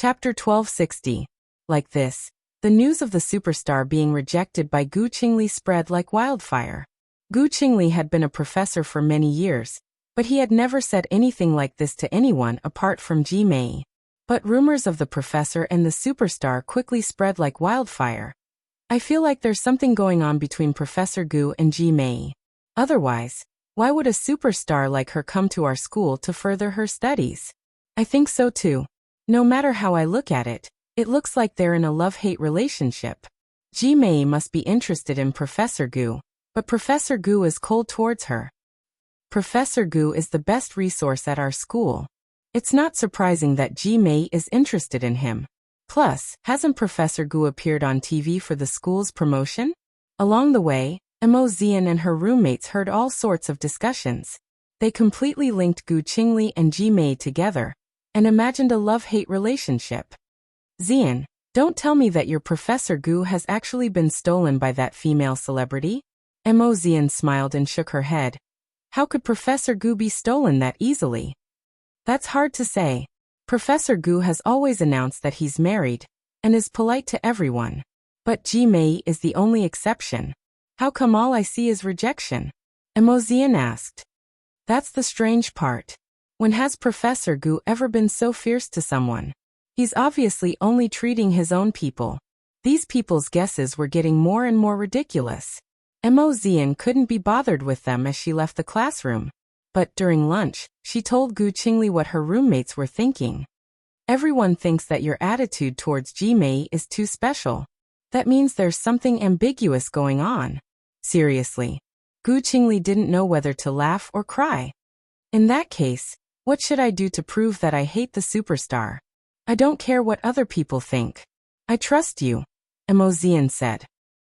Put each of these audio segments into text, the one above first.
Chapter 1260. Like this, the news of the superstar being rejected by Gu Qingli spread like wildfire. Gu Qingli had been a professor for many years, but he had never said anything like this to anyone apart from Ji Mei. But rumors of the professor and the superstar quickly spread like wildfire. I feel like there's something going on between Professor Gu and Ji Mei. Otherwise, why would a superstar like her come to our school to further her studies? I think so too. No matter how I look at it, it looks like they're in a love-hate relationship. Ji Mei must be interested in Professor Gu, but Professor Gu is cold towards her. Professor Gu is the best resource at our school. It's not surprising that Ji Mei is interested in him. Plus, hasn't Professor Gu appeared on TV for the school's promotion? Along the way, Mo Zian and her roommates heard all sorts of discussions. They completely linked Gu Qingli and Ji Mei together, and imagined a love-hate relationship. Zian, don't tell me that your Professor Gu has actually been stolen by that female celebrity? Mo Zian smiled and shook her head. How could Professor Gu be stolen that easily? That's hard to say. Professor Gu has always announced that he's married, and is polite to everyone. But Ji Mei is the only exception. How come all I see is rejection? Mo Zian asked. That's the strange part. When has Professor Gu ever been so fierce to someone? He's obviously only treating his own people. These people's guesses were getting more and more ridiculous. Mo Zian couldn't be bothered with them as she left the classroom. But during lunch, she told Gu Qingli what her roommates were thinking. Everyone thinks that your attitude towards Ji Mei is too special. That means there's something ambiguous going on. Seriously. Gu Qingli didn't know whether to laugh or cry. In that case, what should I do to prove that I hate the superstar? I don't care what other people think. I trust you, Mo Zian said.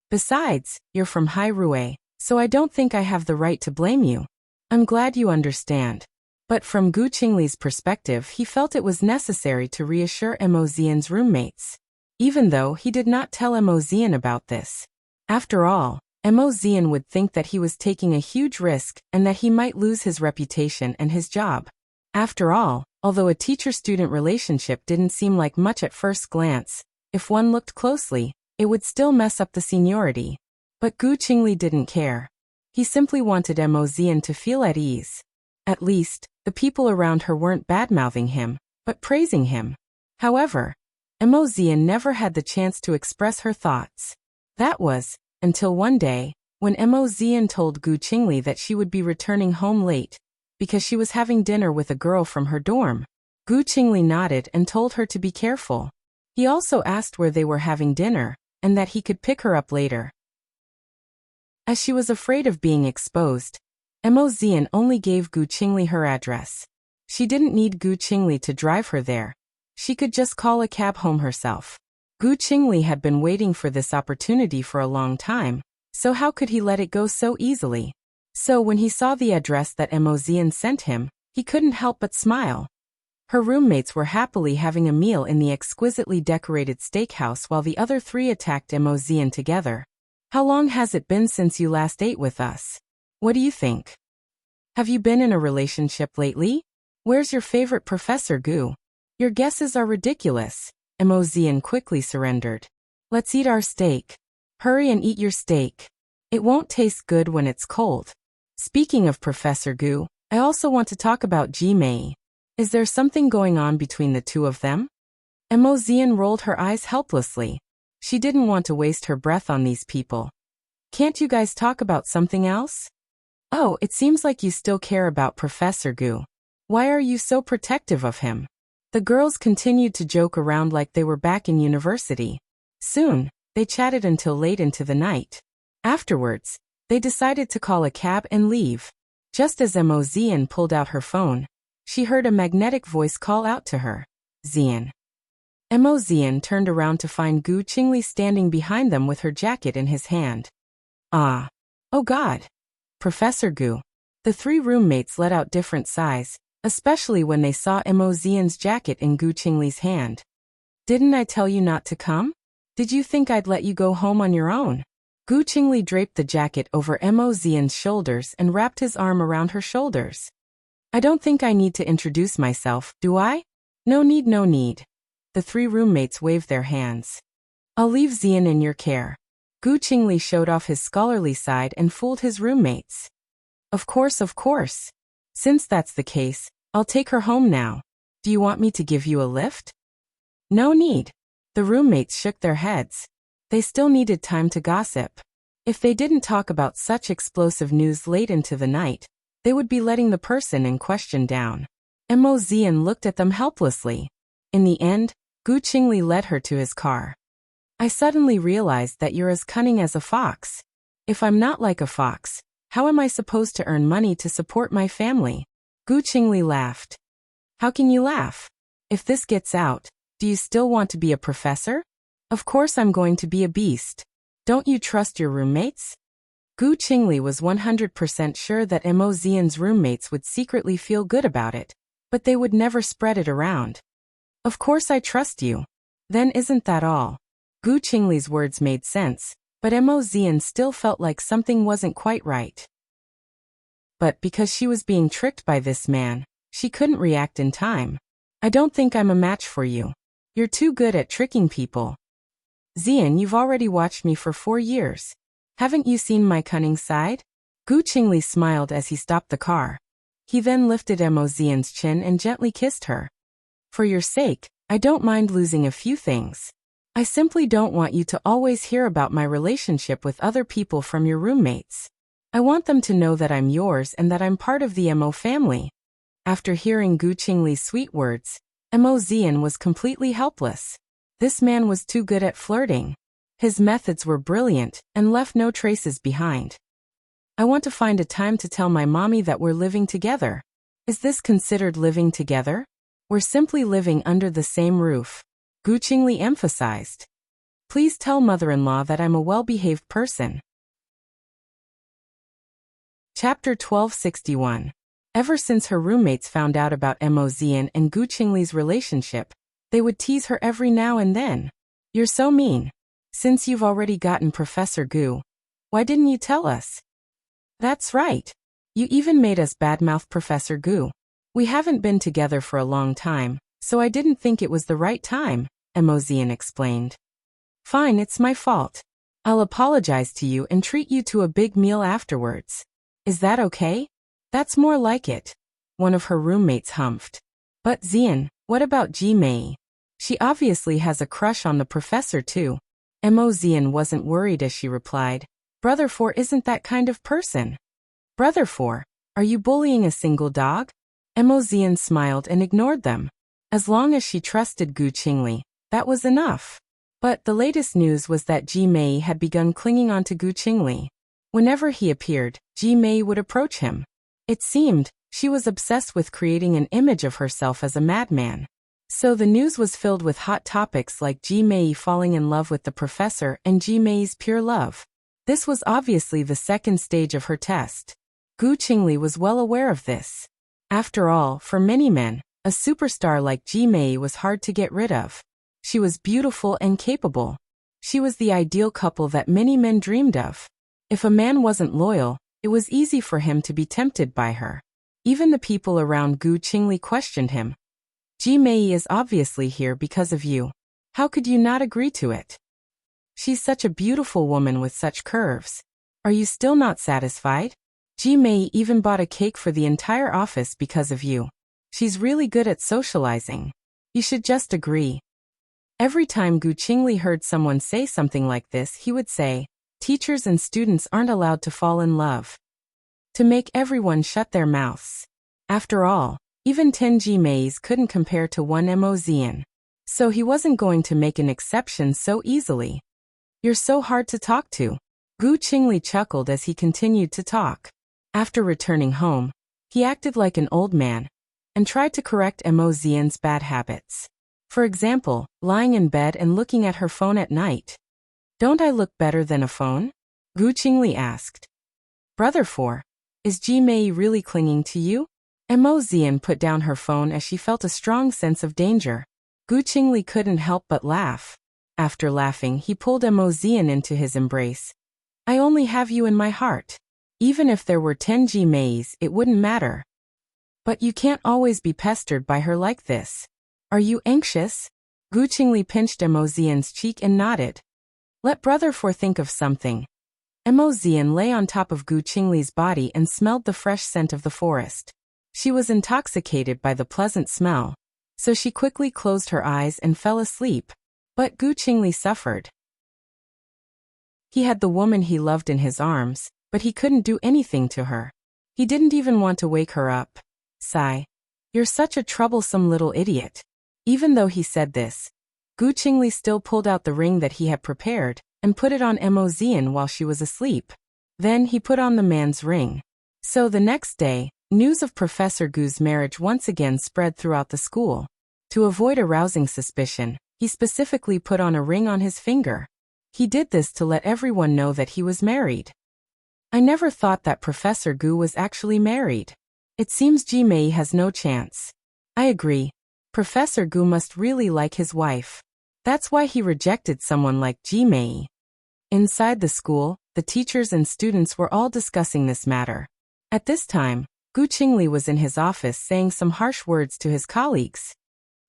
Besides, you're from Hairue, so I don't think I have the right to blame you. I'm glad you understand. But from Gu Qingli's perspective, he felt it was necessary to reassure Mo Zian's roommates. Even though he did not tell Mo Zian about this. After all, Mo Zian would think that he was taking a huge risk and that he might lose his reputation and his job. After all, although a teacher-student relationship didn't seem like much at first glance, if one looked closely, it would still mess up the seniority. But Gu Qingli didn't care. He simply wanted Mo Zian to feel at ease. At least, the people around her weren't bad-mouthing him, but praising him. However, Mo Zian never had the chance to express her thoughts. That was, until one day, when Mo Zian told Gu Qingli that she would be returning home late, because she was having dinner with a girl from her dorm. Gu Qingli nodded and told her to be careful. He also asked where they were having dinner, and that he could pick her up later. As she was afraid of being exposed, Mo Zian only gave Gu Qingli her address. She didn't need Gu Qingli to drive her there. She could just call a cab home herself. Gu Qingli had been waiting for this opportunity for a long time, so how could he let it go so easily? So when he saw the address that Mo Zian sent him, he couldn't help but smile. Her roommates were happily having a meal in the exquisitely decorated steakhouse while the other three attacked Mo Zian together. How long has it been since you last ate with us? What do you think? Have you been in a relationship lately? Where's your favorite Professor Gu? Your guesses are ridiculous. Mo Zian quickly surrendered. Let's eat our steak. Hurry and eat your steak. It won't taste good when it's cold. Speaking of Professor Gu, I also want to talk about Ji Mei. Is there something going on between the two of them? Mo Zian rolled her eyes helplessly. She didn't want to waste her breath on these people. Can't you guys talk about something else? Oh, it seems like you still care about Professor Gu. Why are you so protective of him? The girls continued to joke around like they were back in university. Soon, they chatted until late into the night. Afterwards, they decided to call a cab and leave. Just as Mo Zian pulled out her phone, she heard a magnetic voice call out to her. Zian. Mo Zian turned around to find Gu Qingli standing behind them with her jacket in his hand. Ah. Oh God. Professor Gu. The three roommates let out different sighs, especially when they saw Mo Zian's jacket in Gu Qingli's hand. Didn't I tell you not to come? Did you think I'd let you go home on your own? Gu Qingli draped the jacket over Mo Zian's shoulders and wrapped his arm around her shoulders. I don't think I need to introduce myself, do I? No need, no need. The three roommates waved their hands. I'll leave Xian in your care. Gu Qingli showed off his scholarly side and fooled his roommates. Of course, of course. Since that's the case, I'll take her home now. Do you want me to give you a lift? No need. The roommates shook their heads. They still needed time to gossip. If they didn't talk about such explosive news late into the night, they would be letting the person in question down. Mo Xian looked at them helplessly. In the end, Gu Qingli led her to his car. I suddenly realized that you're as cunning as a fox. If I'm not like a fox, how am I supposed to earn money to support my family? Gu Qingli laughed. How can you laugh? If this gets out, do you still want to be a professor? Of course I'm going to be a beast. Don't you trust your roommates? Gu Qingli was 100% sure that Mo Xian's roommates would secretly feel good about it, but they would never spread it around. Of course I trust you. Then isn't that all? Gu Qingli's words made sense, but Mo Xian still felt like something wasn't quite right. But because she was being tricked by this man, she couldn't react in time. I don't think I'm a match for you. You're too good at tricking people. Xian, you've already watched me for 4 years. Haven't you seen my cunning side? Gu Qingli smiled as he stopped the car. He then lifted Mo Xian's chin and gently kissed her. For your sake, I don't mind losing a few things. I simply don't want you to always hear about my relationship with other people from your roommates. I want them to know that I'm yours and that I'm part of the Mo family. After hearing Gu Qingli's sweet words, Mo Xian was completely helpless. This man was too good at flirting. His methods were brilliant and left no traces behind. I want to find a time to tell my mommy that we're living together. Is this considered living together? We're simply living under the same roof. Gu Qingli emphasized. Please tell mother-in-law that I'm a well-behaved person. Chapter 1261. Ever since her roommates found out about Mo Xian and Gu Qingli's relationship, they would tease her every now and then. You're so mean. Since you've already gotten Professor Gu, why didn't you tell us? That's right. You even made us badmouth Professor Gu. We haven't been together for a long time, so I didn't think it was the right time, Mo Xian explained. Fine, it's my fault. I'll apologize to you and treat you to a big meal afterwards. Is that okay? That's more like it. One of her roommates humphed. But Xian, what about Ji Mei? She obviously has a crush on the professor too. Mo Xian wasn't worried as she replied. Brother Four isn't that kind of person. Brother Four, are you bullying a single dog? Mo Xian smiled and ignored them. As long as she trusted Gu Qingli, that was enough. But the latest news was that Ji Mei had begun clinging onto Gu Qingli. Whenever he appeared, Ji Mei would approach him. It seemed, she was obsessed with creating an image of herself as a madman. So the news was filled with hot topics like Ji Mei falling in love with the professor and Ji Mei's pure love. This was obviously the second stage of her test. Gu Qingli was well aware of this. After all, for many men, a superstar like Ji Mei was hard to get rid of. She was beautiful and capable. She was the ideal couple that many men dreamed of. If a man wasn't loyal, it was easy for him to be tempted by her. Even the people around Gu Qingli questioned him. Ji Mei is obviously here because of you. How could you not agree to it? She's such a beautiful woman with such curves. Are you still not satisfied? Ji Mei even bought a cake for the entire office because of you. She's really good at socializing. You should just agree. Every time Gu Qingli heard someone say something like this, he would say, teachers and students aren't allowed to fall in love. To make everyone shut their mouths. After all, even 10 Ji Meis couldn't compare to one Mo Xian. So he wasn't going to make an exception so easily. You're so hard to talk to. Gu Qingli chuckled as he continued to talk. After returning home, he acted like an old man and tried to correct Mo Xian's bad habits. For example, lying in bed and looking at her phone at night. Don't I look better than a phone? Gu Qingli asked. Brother Four, is Ji Mei really clinging to you? Mo Xian put down her phone as she felt a strong sense of danger. Gu Qingli couldn't help but laugh. After laughing, he pulled Mo Xian into his embrace. I only have you in my heart. Even if there were 10 Ji Meis, it wouldn't matter. But you can't always be pestered by her like this. Are you anxious? Gu Qingli pinched Emozian's cheek and nodded. Let Brother Four think of something. Emozian lay on top of Gu Qingli's body and smelled the fresh scent of the forest. She was intoxicated by the pleasant smell, so she quickly closed her eyes and fell asleep. But Gu Qingli suffered. He had the woman he loved in his arms, but he couldn't do anything to her. He didn't even want to wake her up. Sigh. You're such a troublesome little idiot. Even though he said this, Gu Qingli still pulled out the ring that he had prepared and put it on Emozian while she was asleep. Then he put on the man's ring. So the next day, news of Professor Gu's marriage once again spread throughout the school. To avoid arousing suspicion, he specifically put on a ring on his finger. He did this to let everyone know that he was married. I never thought that Professor Gu was actually married. It seems Ji Mei has no chance. I agree. Professor Gu must really like his wife. That's why he rejected someone like Ji Mei. Inside the school, the teachers and students were all discussing this matter. At this time, Gu Qingli was in his office saying some harsh words to his colleagues.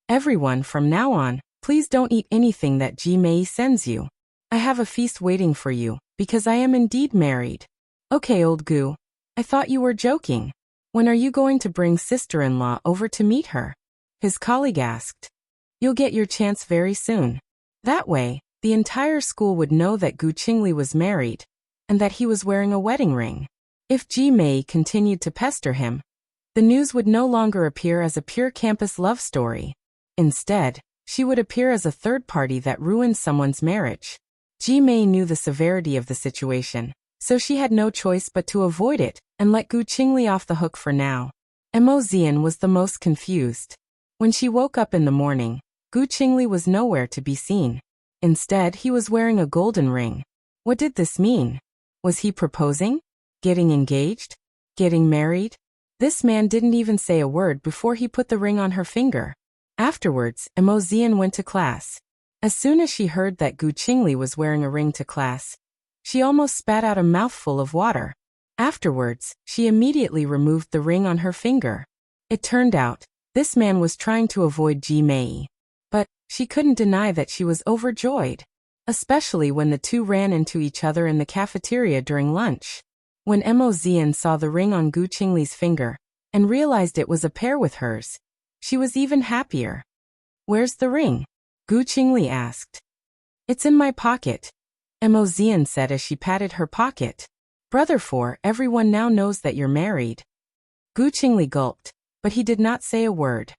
Everyone from now on, please don't eat anything that Ji Mei sends you. I have a feast waiting for you, because I am indeed married. Okay, old Gu. I thought you were joking. When are you going to bring sister-in-law over to meet her? His colleague asked. You'll get your chance very soon. That way, the entire school would know that Gu Qingli was married, and that he was wearing a wedding ring. If Ji Mei continued to pester him, the news would no longer appear as a pure campus love story. Instead, she would appear as a third party that ruined someone's marriage. Ji Mei knew the severity of the situation, so she had no choice but to avoid it and let Gu Qingli off the hook for now. Emozian was the most confused. When she woke up in the morning, Gu Qingli was nowhere to be seen. Instead, he was wearing a golden ring. What did this mean? Was he proposing? Getting engaged? Getting married? This man didn't even say a word before he put the ring on her finger. Afterwards, Emozian went to class. As soon as she heard that Gu Qingli was wearing a ring to class, she almost spat out a mouthful of water. Afterwards, she immediately removed the ring on her finger. It turned out, this man was trying to avoid Ji Mei. But she couldn't deny that she was overjoyed, especially when the two ran into each other in the cafeteria during lunch. When Emozian saw the ring on Gu Qingli's finger and realized it was a pair with hers, she was even happier. Where's the ring? Gu Qingli asked. It's in my pocket, Emozian said as she patted her pocket. Brother Four, everyone now knows that you're married. Gu Qingli gulped, but he did not say a word.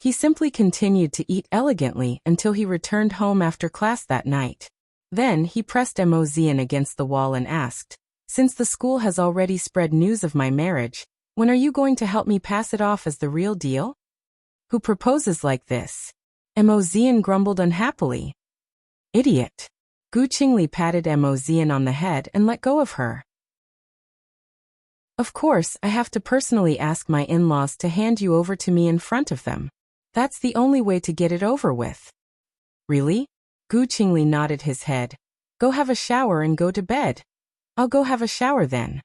He simply continued to eat elegantly until he returned home after class that night. Then he pressed Emozian against the wall and asked, since the school has already spread news of my marriage, when are you going to help me pass it off as the real deal? Who proposes like this? Emozian grumbled unhappily. Idiot. Gu Qingli patted Emozian on the head and let go of her. Of course, I have to personally ask my in-laws to hand you over to me in front of them. That's the only way to get it over with. Really? Gu Qingli nodded his head. Go have a shower and go to bed. I'll go have a shower then.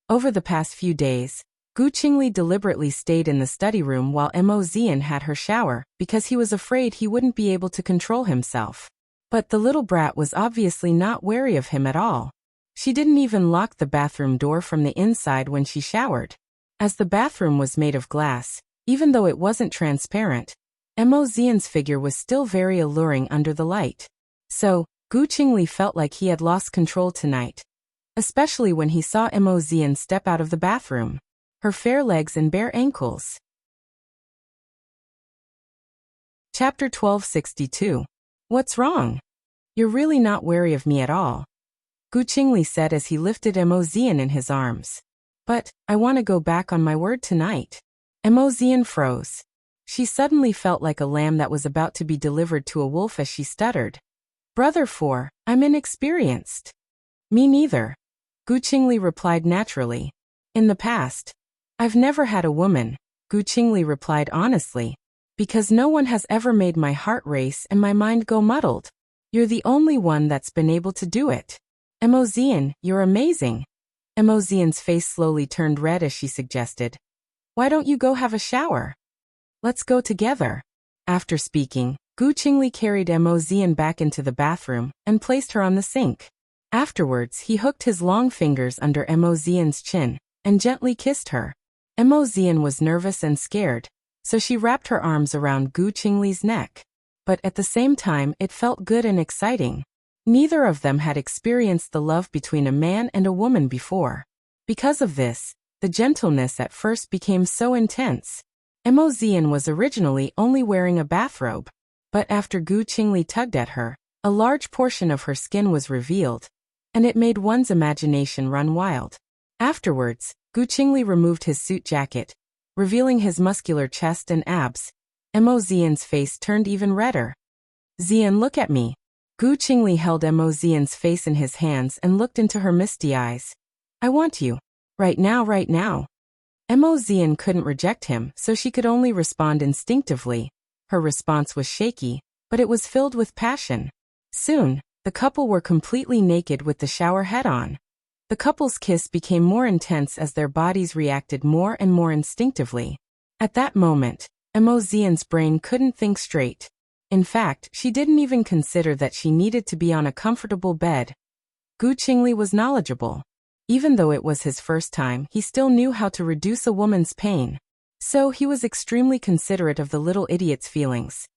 Over the past few days, Gu Qingli deliberately stayed in the study room while Emozian had her shower because he was afraid he wouldn't be able to control himself. But the little brat was obviously not wary of him at all. She didn't even lock the bathroom door from the inside when she showered. As the bathroom was made of glass, even though it wasn't transparent, Emozian's figure was still very alluring under the light. So, Gu Qingli felt like he had lost control tonight, especially when he saw Emozian step out of the bathroom, her fair legs and bare ankles. Chapter 1262. What's wrong? You're really not wary of me at all, Gu Qingli said as he lifted Emozian in his arms. But, I want to go back on my word tonight. Emozian froze. She suddenly felt like a lamb that was about to be delivered to a wolf as she stuttered. Brother Four, I'm inexperienced. Me neither, Gu Qingli replied naturally. In the past, I've never had a woman, Gu Qingli replied honestly, because no one has ever made my heart race and my mind go muddled. You're the only one that's been able to do it. Emozian, you're amazing. Emozian's face slowly turned red as she suggested. Why don't you go have a shower? Let's go together. After speaking, Gu Qingli carried Mo Zian back into the bathroom and placed her on the sink. Afterwards, he hooked his long fingers under Mo Zian's chin and gently kissed her. Mo Zian was nervous and scared, so she wrapped her arms around Gu Qingli's neck. But at the same time, it felt good and exciting. Neither of them had experienced the love between a man and a woman before. Because of this, the gentleness at first became so intense. Mo Zian was originally only wearing a bathrobe, but after Gu Qingli tugged at her, a large portion of her skin was revealed, and it made one's imagination run wild. Afterwards, Gu Qingli removed his suit jacket, revealing his muscular chest and abs. Mo Zian's face turned even redder. "Zian, look at me." Gu Qingli held Mo Zian's face in his hands and looked into her misty eyes. "I want you. Right now, right now." Mo Zian couldn't reject him, so she could only respond instinctively. Her response was shaky, but it was filled with passion. Soon, the couple were completely naked with the shower head on. The couple's kiss became more intense as their bodies reacted more and more instinctively. At that moment, Mo Zian's brain couldn't think straight. In fact, she didn't even consider that she needed to be on a comfortable bed. Gu Qingli was knowledgeable. Even though it was his first time, he still knew how to reduce a woman's pain. So he was extremely considerate of the little idiot's feelings.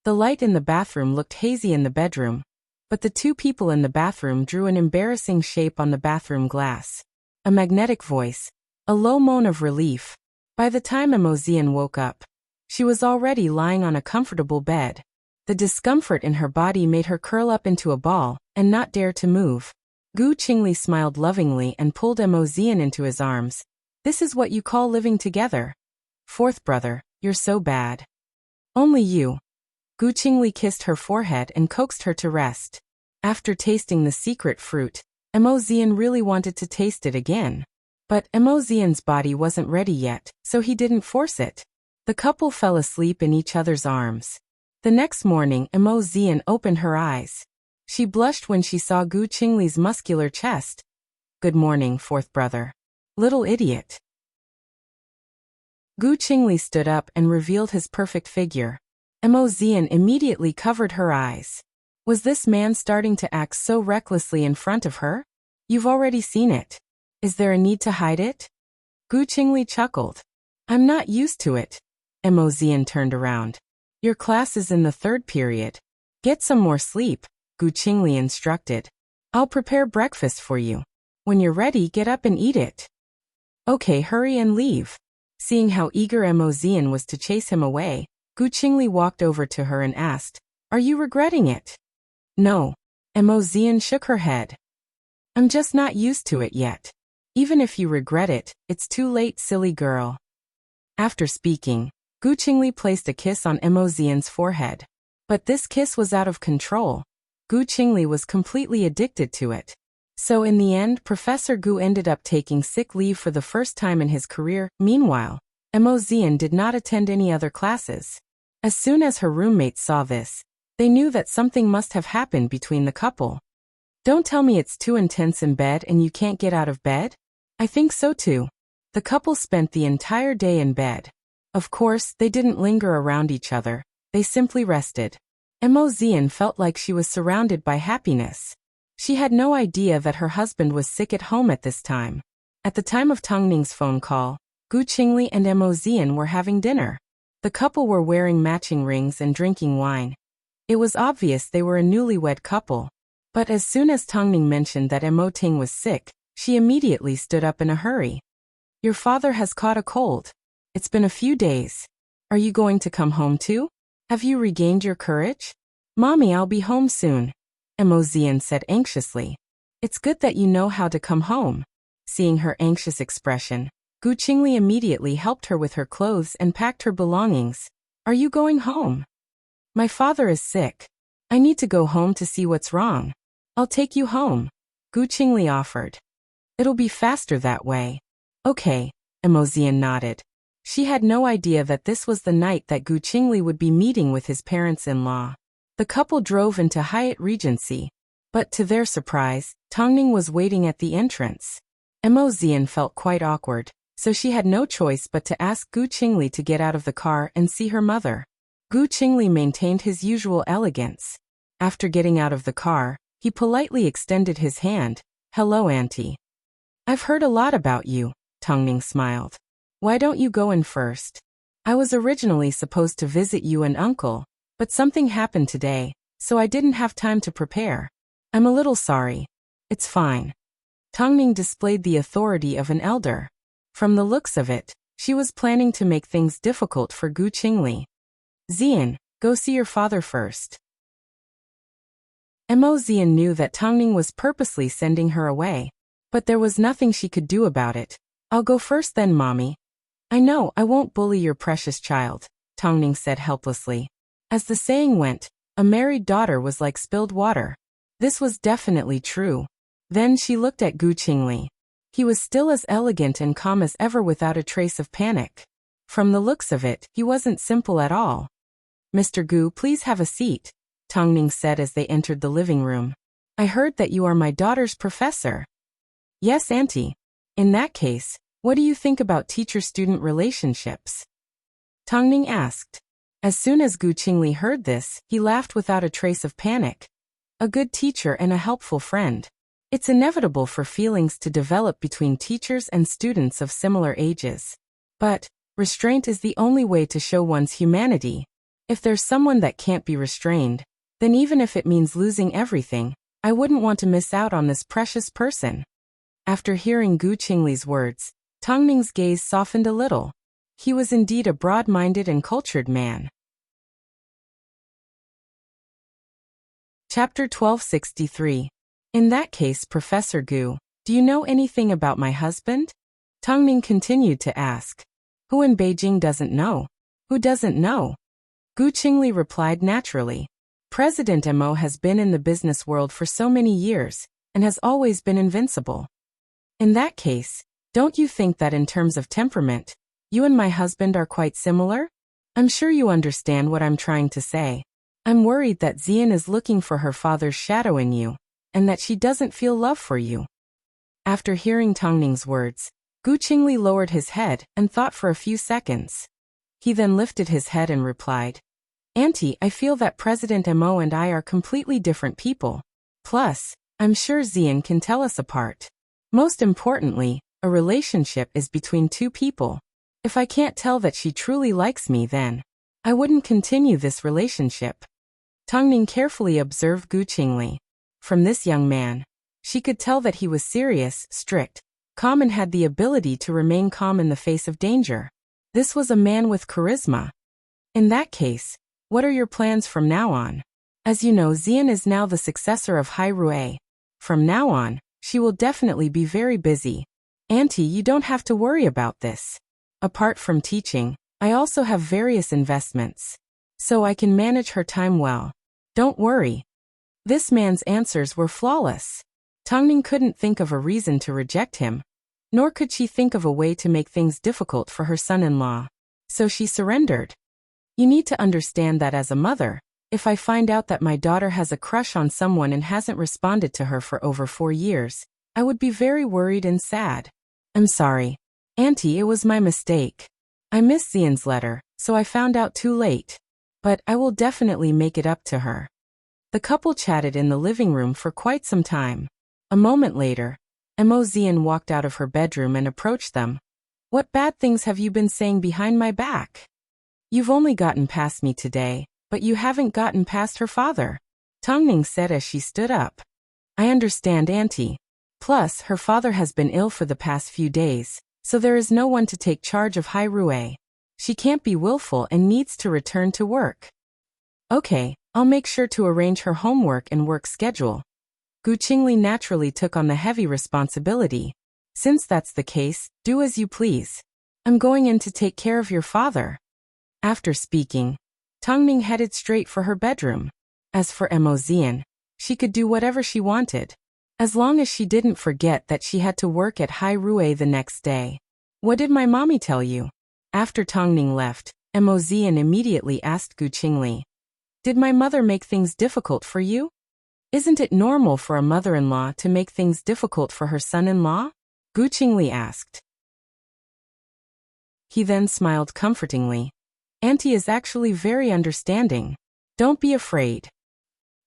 The light in the bathroom looked hazy in the bedroom, but the two people in the bathroom drew an embarrassing shape on the bathroom glass. A magnetic voice. A low moan of relief. By the time Mo Zian woke up, she was already lying on a comfortable bed. The discomfort in her body made her curl up into a ball and not dare to move. Gu Qingli smiled lovingly and pulled Mo Zian into his arms. "This is what you call living together. Fourth brother, you're so bad." "Only you." Gu Qingli kissed her forehead and coaxed her to rest. After tasting the secret fruit, Mo Zian really wanted to taste it again. But Mo Zian's body wasn't ready yet, so he didn't force it. The couple fell asleep in each other's arms. The next morning, Mo Zian opened her eyes. She blushed when she saw Gu Qingli's muscular chest. "Good morning, fourth brother." "Little idiot." Gu Qingli stood up and revealed his perfect figure. Mo Zian immediately covered her eyes. Was this man starting to act so recklessly in front of her? "You've already seen it. Is there a need to hide it?" Gu Qingli chuckled. "I'm not used to it." Mo Zian turned around. "Your class is in the third period. Get some more sleep," Gu Qingli instructed. "I'll prepare breakfast for you. When you're ready, get up and eat it." "Okay, hurry and leave." Seeing how eager Mo Zian was to chase him away, Gu Qingli walked over to her and asked, "Are you regretting it?" "No." Mo Zian shook her head. "I'm just not used to it yet." "Even if you regret it, it's too late, silly girl." After speaking, Gu Qingli placed a kiss on Mo Zian's forehead. But this kiss was out of control. Gu Qingli was completely addicted to it. So in the end, Professor Gu ended up taking sick leave for the first time in his career. Meanwhile, Mo Zian did not attend any other classes. As soon as her roommates saw this, they knew that something must have happened between the couple. "Don't tell me it's too intense in bed and you can't get out of bed?" "I think so too." The couple spent the entire day in bed. Of course, they didn't linger around each other, they simply rested. Mo Zian felt like she was surrounded by happiness. She had no idea that her husband was sick at home at this time. At the time of Tang Ning's phone call, Gu Qingli and Mo Zian were having dinner. The couple were wearing matching rings and drinking wine. It was obvious they were a newlywed couple. But as soon as Tang Ning mentioned that Mo Ting was sick, she immediately stood up in a hurry. "Your father has caught a cold. It's been a few days. Are you going to come home too? Have you regained your courage?" "Mommy, I'll be home soon," Mo Zian said anxiously. "It's good that you know how to come home." Seeing her anxious expression, Gu Qingli immediately helped her with her clothes and packed her belongings. "Are you going home?" "My father is sick. I need to go home to see what's wrong." "I'll take you home," Gu Qingli offered. "It'll be faster that way." "Okay," Mo Zian nodded. She had no idea that this was the night that Gu Qingli would be meeting with his parents-in-law. The couple drove into Hyatt Regency, but to their surprise, Tang Ning was waiting at the entrance. Mo Zian felt quite awkward, so she had no choice but to ask Gu Qingli to get out of the car and see her mother. Gu Qingli maintained his usual elegance. After getting out of the car, he politely extended his hand. Hello, Auntie. I've heard a lot about you, Tongning smiled. Why don't you go in first? I was originally supposed to visit you and Uncle, but something happened today, so I didn't have time to prepare. I'm a little sorry. It's fine. Tongning displayed the authority of an elder. From the looks of it, she was planning to make things difficult for Gu Qingli. Xian, go see your father first. Mo Xian knew that Tongning was purposely sending her away, but there was nothing she could do about it. I'll go first then, Mommy. I know, I won't bully your precious child, Tongning said helplessly. As the saying went, a married daughter was like spilled water. This was definitely true. Then she looked at Gu Qingli. He was still as elegant and calm as ever without a trace of panic. From the looks of it, he wasn't simple at all. Mr. Gu, please have a seat, Tongning said as they entered the living room. I heard that you are my daughter's professor. Yes, Auntie. In that case, what do you think about teacher-student relationships? Tongning asked. As soon as Gu Qingli heard this, he laughed without a trace of panic. A good teacher and a helpful friend. It's inevitable for feelings to develop between teachers and students of similar ages. But restraint is the only way to show one's humanity. If there's someone that can't be restrained, then even if it means losing everything, I wouldn't want to miss out on this precious person. After hearing Gu Qingli's words, Tongning's gaze softened a little. He was indeed a broad-minded and cultured man. Chapter 1263. In that case, Professor Gu, do you know anything about my husband? Tongning continued to ask. Who in Beijing doesn't know? Who doesn't know? Gu Qingli replied naturally. President Mo has been in the business world for so many years, and has always been invincible. In that case, don't you think that in terms of temperament, you and my husband are quite similar? I'm sure you understand what I'm trying to say. I'm worried that Xian is looking for her father's shadow in you, and that she doesn't feel love for you. After hearing Tongning's words, Gu Qingli lowered his head and thought for a few seconds. He then lifted his head and replied, Auntie, I feel that President Mo and I are completely different people. Plus, I'm sure Xian can tell us apart. Most importantly, a relationship is between two people. If I can't tell that she truly likes me, then I wouldn't continue this relationship. Tongning carefully observed Gu Qingli. From this young man, she could tell that he was serious, strict, calm and had the ability to remain calm in the face of danger. This was a man with charisma. In that case, what are your plans from now on? As you know, Xian is now the successor of Hai Rui. From now on, she will definitely be very busy. Auntie, you don't have to worry about this. Apart from teaching, I also have various investments. So I can manage her time well. Don't worry. This man's answers were flawless. Tongning couldn't think of a reason to reject him, nor could she think of a way to make things difficult for her son-in-law. So she surrendered. You need to understand that as a mother, if I find out that my daughter has a crush on someone and hasn't responded to her for over 4 years, I would be very worried and sad. I'm sorry. Auntie, it was my mistake. I missed Xian's letter, so I found out too late. But I will definitely make it up to her. The couple chatted in the living room for quite some time. A moment later, Mo Xian walked out of her bedroom and approached them. What bad things have you been saying behind my back? You've only gotten past me today, but you haven't gotten past her father, Tongning said as she stood up. I understand, Auntie. Plus, her father has been ill for the past few days, so there is no one to take charge of Hai Rui. She can't be willful and needs to return to work. Okay, I'll make sure to arrange her homework and work schedule. Gu Qingli naturally took on the heavy responsibility. Since that's the case, do as you please. I'm going in to take care of your father. After speaking, Tongning headed straight for her bedroom. As for Mo Xian, she could do whatever she wanted, as long as she didn't forget that she had to work at Hai Rui the next day. What did my mommy tell you? After Tongning left, Mo Xian immediately asked Gu Qingli. Did my mother make things difficult for you? Isn't it normal for a mother-in-law to make things difficult for her son-in-law? Gu Qingli asked. He then smiled comfortingly. Auntie is actually very understanding. Don't be afraid.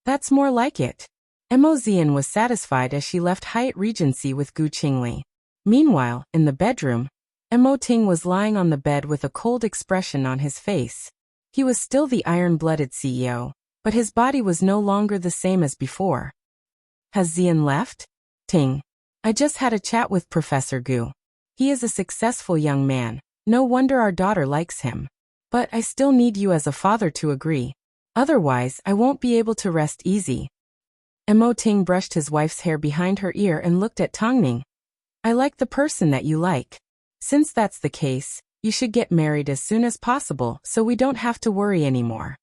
That's more like it. Mo Zian was satisfied as she left Hyatt Regency with Gu Qingli. Meanwhile, in the bedroom, Mo Ting was lying on the bed with a cold expression on his face. He was still the iron-blooded CEO, but his body was no longer the same as before. Has Zian left? Ting. I just had a chat with Professor Gu. He is a successful young man. No wonder our daughter likes him. But I still need you as a father to agree. Otherwise, I won't be able to rest easy. Mo Ting brushed his wife's hair behind her ear and looked at Tongning. I like the person that you like. Since that's the case, you should get married as soon as possible so we don't have to worry anymore.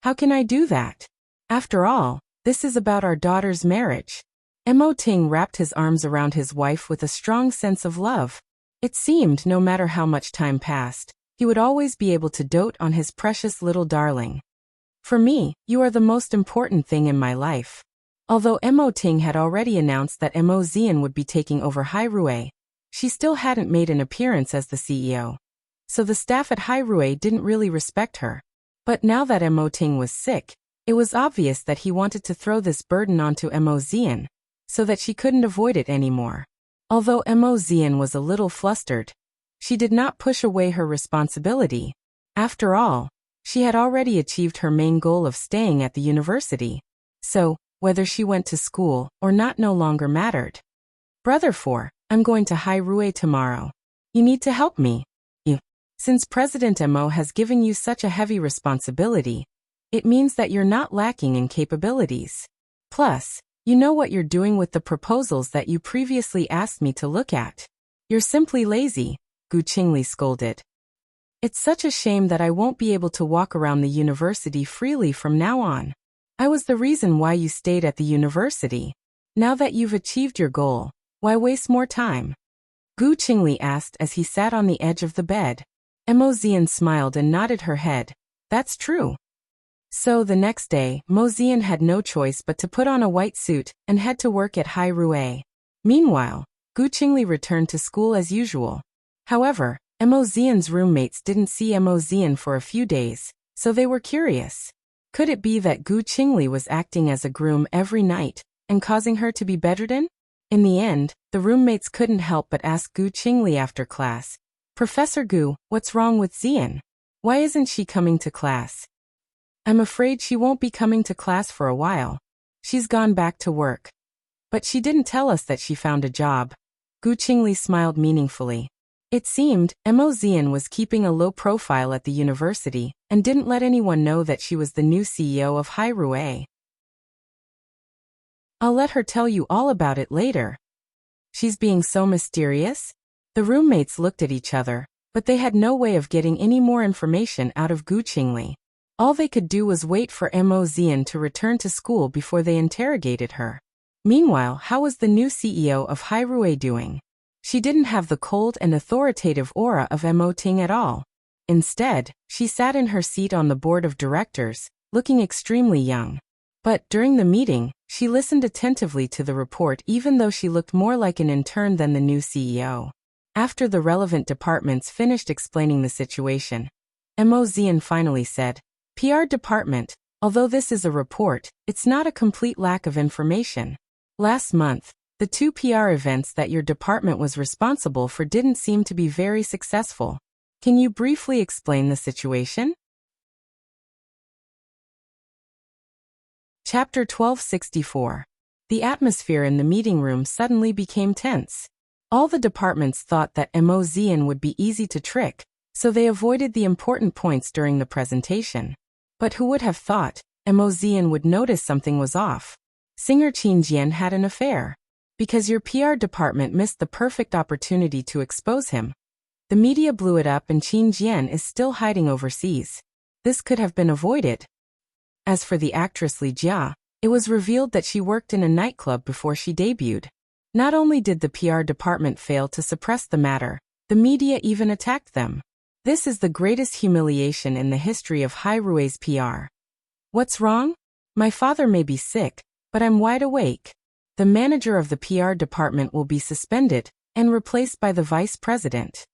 How can I do that? After all, this is about our daughter's marriage. Mo Ting wrapped his arms around his wife with a strong sense of love. It seemed no matter how much time passed, he would always be able to dote on his precious little darling. For me, you are the most important thing in my life. Although Mo Ting had already announced that Mo Zian would be taking over Hairue, she still hadn't made an appearance as the CEO. So the staff at Hairue didn't really respect her. But now that Mo Ting was sick, it was obvious that he wanted to throw this burden onto Mo Zian, so that she couldn't avoid it anymore. Although Mo Zian was a little flustered, she did not push away her responsibility. After all, she had already achieved her main goal of staying at the university. So, whether she went to school or not no longer mattered. Brother 4, I'm going to Hairue tomorrow. You need to help me. Since President Mo has given you such a heavy responsibility, it means that you're not lacking in capabilities. Plus, you know what you're doing with the proposals that you previously asked me to look at. You're simply lazy, Gu Qingli scolded. It's such a shame that I won't be able to walk around the university freely from now on. I was the reason why you stayed at the university. Now that you've achieved your goal, why waste more time? Gu Qingli asked as he sat on the edge of the bed. Mo Zian smiled and nodded her head. That's true. So the next day, Mo Zian had no choice but to put on a white suit and head to work at Hairue. Meanwhile, Gu Qingli returned to school as usual. However, Mo Zian's roommates didn't see Mo Zian for a few days, so they were curious. Could it be that Gu Qingli was acting as a groom every night and causing her to be bedridden? In the end, the roommates couldn't help but ask Gu Qingli after class, Professor Gu, what's wrong with Zian? Why isn't she coming to class? I'm afraid she won't be coming to class for a while. She's gone back to work. But she didn't tell us that she found a job. Gu Qingli smiled meaningfully. It seemed Mo Zian was keeping a low profile at the university and didn't let anyone know that she was the new CEO of Hairue. I'll let her tell you all about it later. She's being so mysterious? The roommates looked at each other, but they had no way of getting any more information out of Gu Qingli. All they could do was wait for Mo Zian to return to school before they interrogated her. Meanwhile, how was the new CEO of Hairue doing? She didn't have the cold and authoritative aura of Mo Ting at all. Instead, she sat in her seat on the board of directors, looking extremely young. But during the meeting, she listened attentively to the report even though she looked more like an intern than the new CEO. After the relevant departments finished explaining the situation, Mo Zian finally said, PR department, although this is a report, it's not a complete lack of information. Last month, the 2 PR events that your department was responsible for didn't seem to be very successful. Can you briefly explain the situation? Chapter 1264. The atmosphere in the meeting room suddenly became tense. All the departments thought that Mo Zian would be easy to trick, so they avoided the important points during the presentation. But who would have thought Mo Zian would notice something was off? Singer Qin Jian had an affair. Because your PR department missed the perfect opportunity to expose him. The media blew it up and Qin Jian is still hiding overseas. This could have been avoided. As for the actress Li Jia, it was revealed that she worked in a nightclub before she debuted. Not only did the PR department fail to suppress the matter, the media even attacked them. This is the greatest humiliation in the history of Hairue's PR. What's wrong? My father may be sick, but I'm wide awake. The manager of the PR department will be suspended and replaced by the vice president.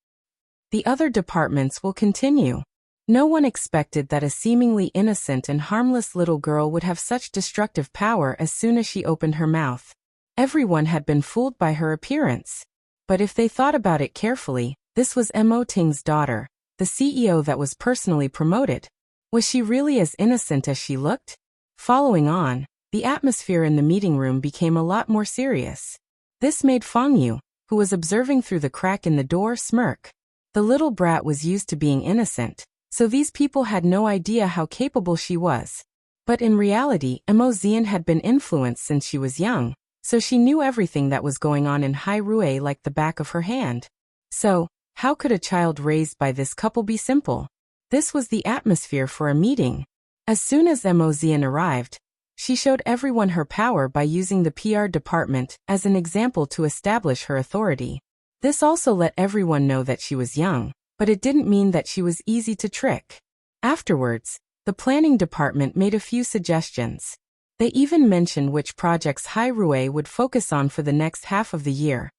The other departments will continue. No one expected that a seemingly innocent and harmless little girl would have such destructive power as soon as she opened her mouth. Everyone had been fooled by her appearance. But if they thought about it carefully, this was Mo Ting's daughter, the CEO that was personally promoted. Was she really as innocent as she looked? Following on, the atmosphere in the meeting room became a lot more serious. This made Fang Yu, who was observing through the crack in the door, smirk. The little brat was used to being innocent, so these people had no idea how capable she was. But in reality, Mo Xian had been influenced since she was young, so she knew everything that was going on in Hai Rui like the back of her hand. So, how could a child raised by this couple be simple? This was the atmosphere for a meeting. As soon as Mo Xian arrived, she showed everyone her power by using the PR department as an example to establish her authority. This also let everyone know that she was young, but it didn't mean that she was easy to trick. Afterwards, the planning department made a few suggestions. They even mentioned which projects Hai Rui would focus on for the next half of the year,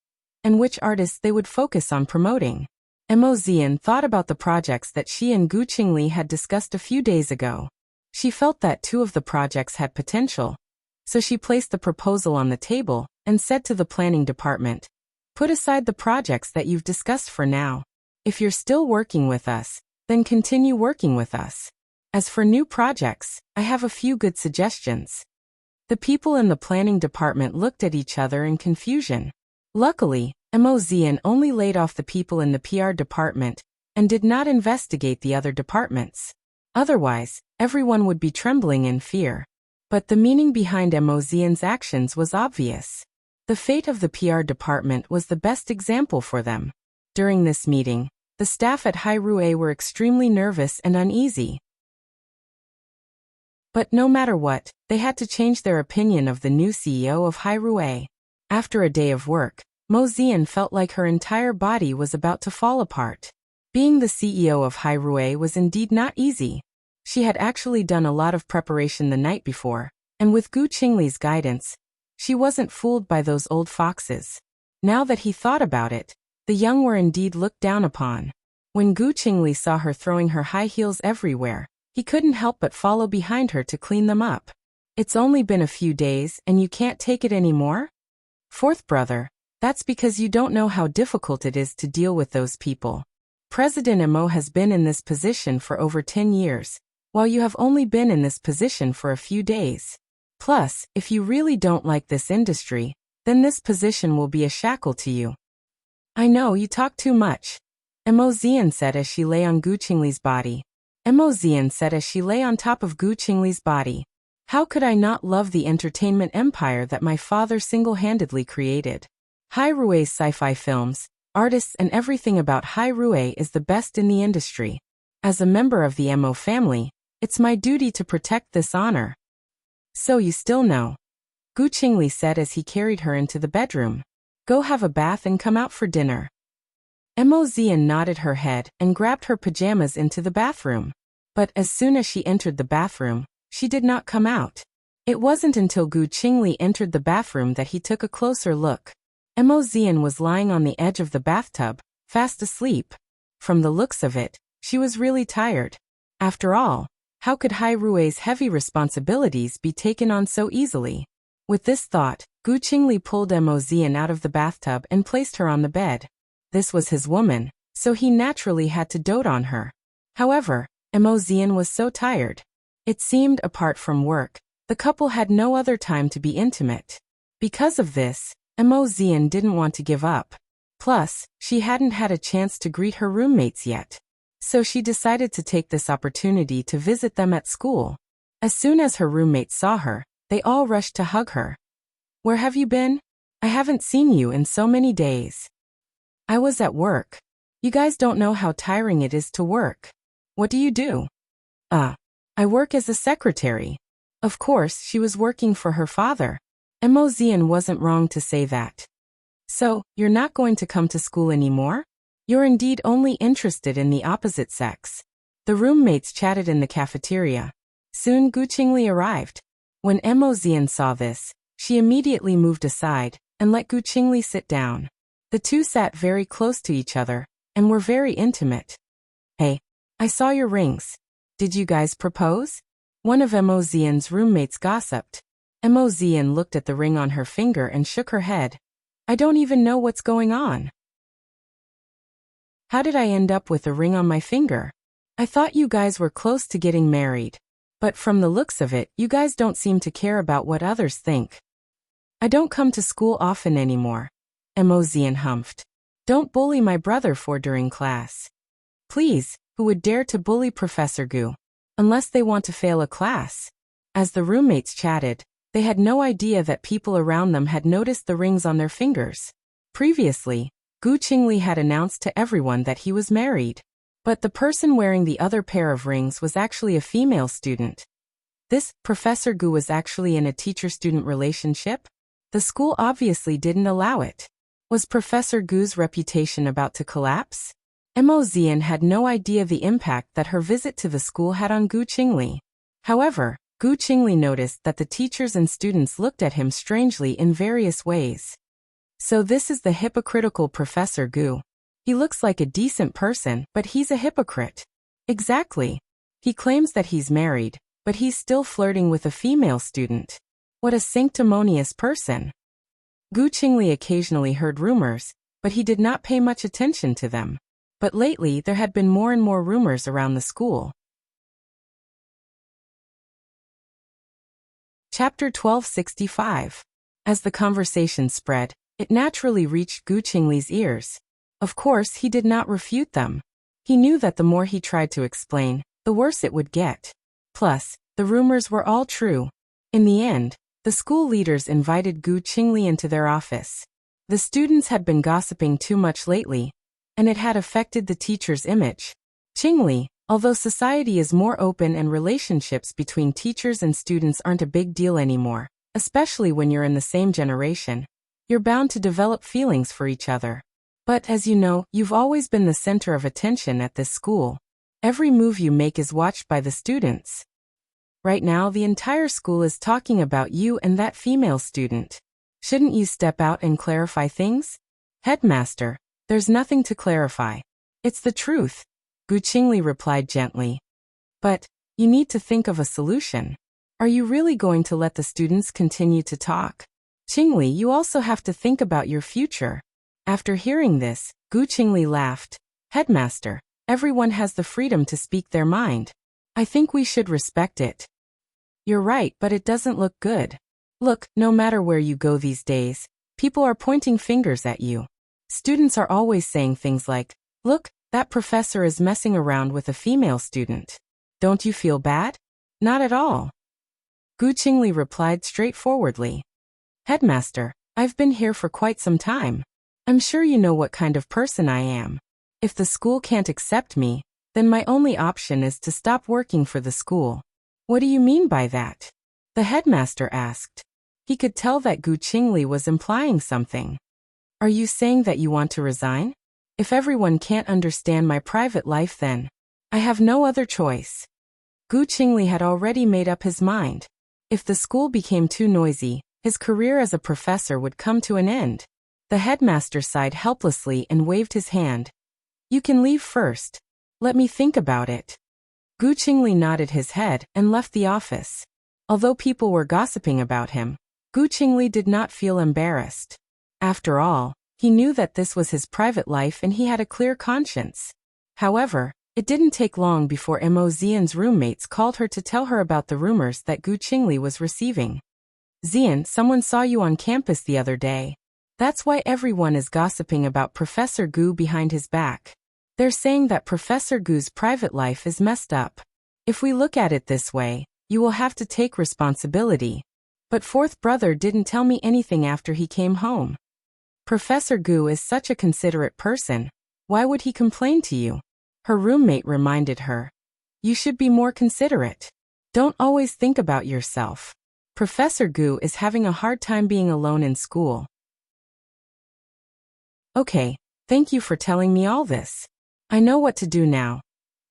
and which artists they would focus on promoting. Mo Xian thought about the projects that she and Gu Qingli had discussed a few days ago. She felt that 2 of the projects had potential, so she placed the proposal on the table and said to the planning department, "Put aside the projects that you've discussed for now. If you're still working with us, then continue working with us. As for new projects, I have a few good suggestions." The people in the planning department looked at each other in confusion. Luckily, Mo Xian only laid off the people in the PR department and did not investigate the other departments. Otherwise, everyone would be trembling in fear. But the meaning behind Mo Xian's actions was obvious. The fate of the PR department was the best example for them. During this meeting, the staff at Hai Rui were extremely nervous and uneasy. But no matter what, they had to change their opinion of the new CEO of Hai Rui. After a day of work, Mo Xian felt like her entire body was about to fall apart. Being the CEO of Hai Rui was indeed not easy. She had actually done a lot of preparation the night before, and with Gu Qingli's guidance, she wasn't fooled by those old foxes. Now that he thought about it, the young were indeed looked down upon. When Gu Qingli saw her throwing her high heels everywhere, he couldn't help but follow behind her to clean them up. "It's only been a few days and you can't take it anymore?" "Fourth brother, that's because you don't know how difficult it is to deal with those people. President Mo has been in this position for over 10 years, while you have only been in this position for a few days. Plus, if you really don't like this industry, then this position will be a shackle to you." "I know you talk too much," Mo Xian said as she lay on Gu Qingli's body. Mo Xian said as she lay on top of Gu Qingli's body. "How could I not love the entertainment empire that my father single-handedly created? Hai Rui's sci-fi films, artists and everything about Hai Rui is the best in the industry. As a member of the Mo family, it's my duty to protect this honor." "So you still know," Gu Qingli said as he carried her into the bedroom. "Go have a bath and come out for dinner." Mo Xian nodded her head and grabbed her pajamas into the bathroom. But as soon as she entered the bathroom, she did not come out. It wasn't until Gu Qingli entered the bathroom that he took a closer look. Mo Xian was lying on the edge of the bathtub, fast asleep. From the looks of it, she was really tired. After all, how could Hai Rui's heavy responsibilities be taken on so easily? With this thought, Gu Qingli pulled Mo Xian out of the bathtub and placed her on the bed. This was his woman, so he naturally had to dote on her. However, Mo Xian was so tired. It seemed, apart from work, the couple had no other time to be intimate. Because of this, Mo Xian didn't want to give up. Plus, she hadn't had a chance to greet her roommates yet. So she decided to take this opportunity to visit them at school. As soon as her roommates saw her, they all rushed to hug her. "Where have you been? I haven't seen you in so many days." "I was at work. You guys don't know how tiring it is to work." "What do you do?" I work as a secretary." Of course, she was working for her father. Mo Xian wasn't wrong to say that. "So, you're not going to come to school anymore? You're indeed only interested in the opposite sex." The roommates chatted in the cafeteria. Soon Gu Qingli arrived. When Mo Xian saw this, she immediately moved aside and let Gu Qingli sit down. The two sat very close to each other and were very intimate. "Hey, I saw your rings. Did you guys propose? One of Mo Xian's roommates gossiped. Mo Xian looked at the ring on her finger and shook her head. I don't even know what's going on. How did I end up with a ring on my finger? I thought you guys were close to getting married. But from the looks of it, you guys don't seem to care about what others think. I don't come to school often anymore. Mo Xian humphed. Don't bully my brother during class. Please, who would dare to bully Professor Gu? Unless they want to fail a class. As the roommates chatted, they had no idea that people around them had noticed the rings on their fingers. Previously, Gu Qingli had announced to everyone that he was married. But the person wearing the other pair of rings was actually a female student. This Professor Gu was actually in a teacher-student relationship? The school obviously didn't allow it. Was Professor Gu's reputation about to collapse? Mo Xian had no idea the impact that her visit to the school had on Gu Qingli. However, Gu Qingli noticed that the teachers and students looked at him strangely in various ways. So this is the hypocritical Professor Gu. He looks like a decent person, but he's a hypocrite. Exactly. He claims that he's married, but he's still flirting with a female student. What a sanctimonious person. Gu Qingli occasionally heard rumors, but he did not pay much attention to them. But lately there had been more and more rumors around the school. Chapter 1265. As the conversation spread, it naturally reached Gu Qingli's ears. Of course, he did not refute them. He knew that the more he tried to explain, the worse it would get. Plus, the rumors were all true. In the end, the school leaders invited Gu Qingli into their office. The students had been gossiping too much lately, and it had affected the teacher's image. Qingli, although society is more open and relationships between teachers and students aren't a big deal anymore, especially when you're in the same generation, you're bound to develop feelings for each other. But as you know, you've always been the center of attention at this school. Every move you make is watched by the students. Right now, the entire school is talking about you and that female student. Shouldn't you step out and clarify things? Headmaster, there's nothing to clarify. It's the truth, Gu Qingli replied gently. But, you need to think of a solution. Are you really going to let the students continue to talk? Qingli, you also have to think about your future. After hearing this, Gu Qingli laughed. Headmaster, everyone has the freedom to speak their mind. I think we should respect it. You're right, but it doesn't look good. Look, no matter where you go these days, people are pointing fingers at you. Students are always saying things like, look, that professor is messing around with a female student. Don't you feel bad? Not at all. Gu Qingli replied straightforwardly. Headmaster, I've been here for quite some time. I'm sure you know what kind of person I am. If the school can't accept me, then my only option is to stop working for the school. What do you mean by that? The headmaster asked. He could tell that Gu Qingli was implying something. Are you saying that you want to resign? If everyone can't understand my private life, then I have no other choice. Gu Qingli had already made up his mind. If the school became too noisy, his career as a professor would come to an end. The headmaster sighed helplessly and waved his hand. You can leave first. Let me think about it. Gu Qingli nodded his head and left the office. Although people were gossiping about him, Gu Qingli did not feel embarrassed. After all, he knew that this was his private life and he had a clear conscience. However, it didn't take long before Mo Xian's roommates called her to tell her about the rumors that Gu Qingli was receiving. Xian, someone saw you on campus the other day. That's why everyone is gossiping about Professor Gu behind his back. They're saying that Professor Gu's private life is messed up. If we look at it this way, you will have to take responsibility. But fourth brother didn't tell me anything after he came home. Professor Gu is such a considerate person. Why would he complain to you? Her roommate reminded her. You should be more considerate. Don't always think about yourself. Professor Gu is having a hard time being alone in school. Okay, thank you for telling me all this. I know what to do now.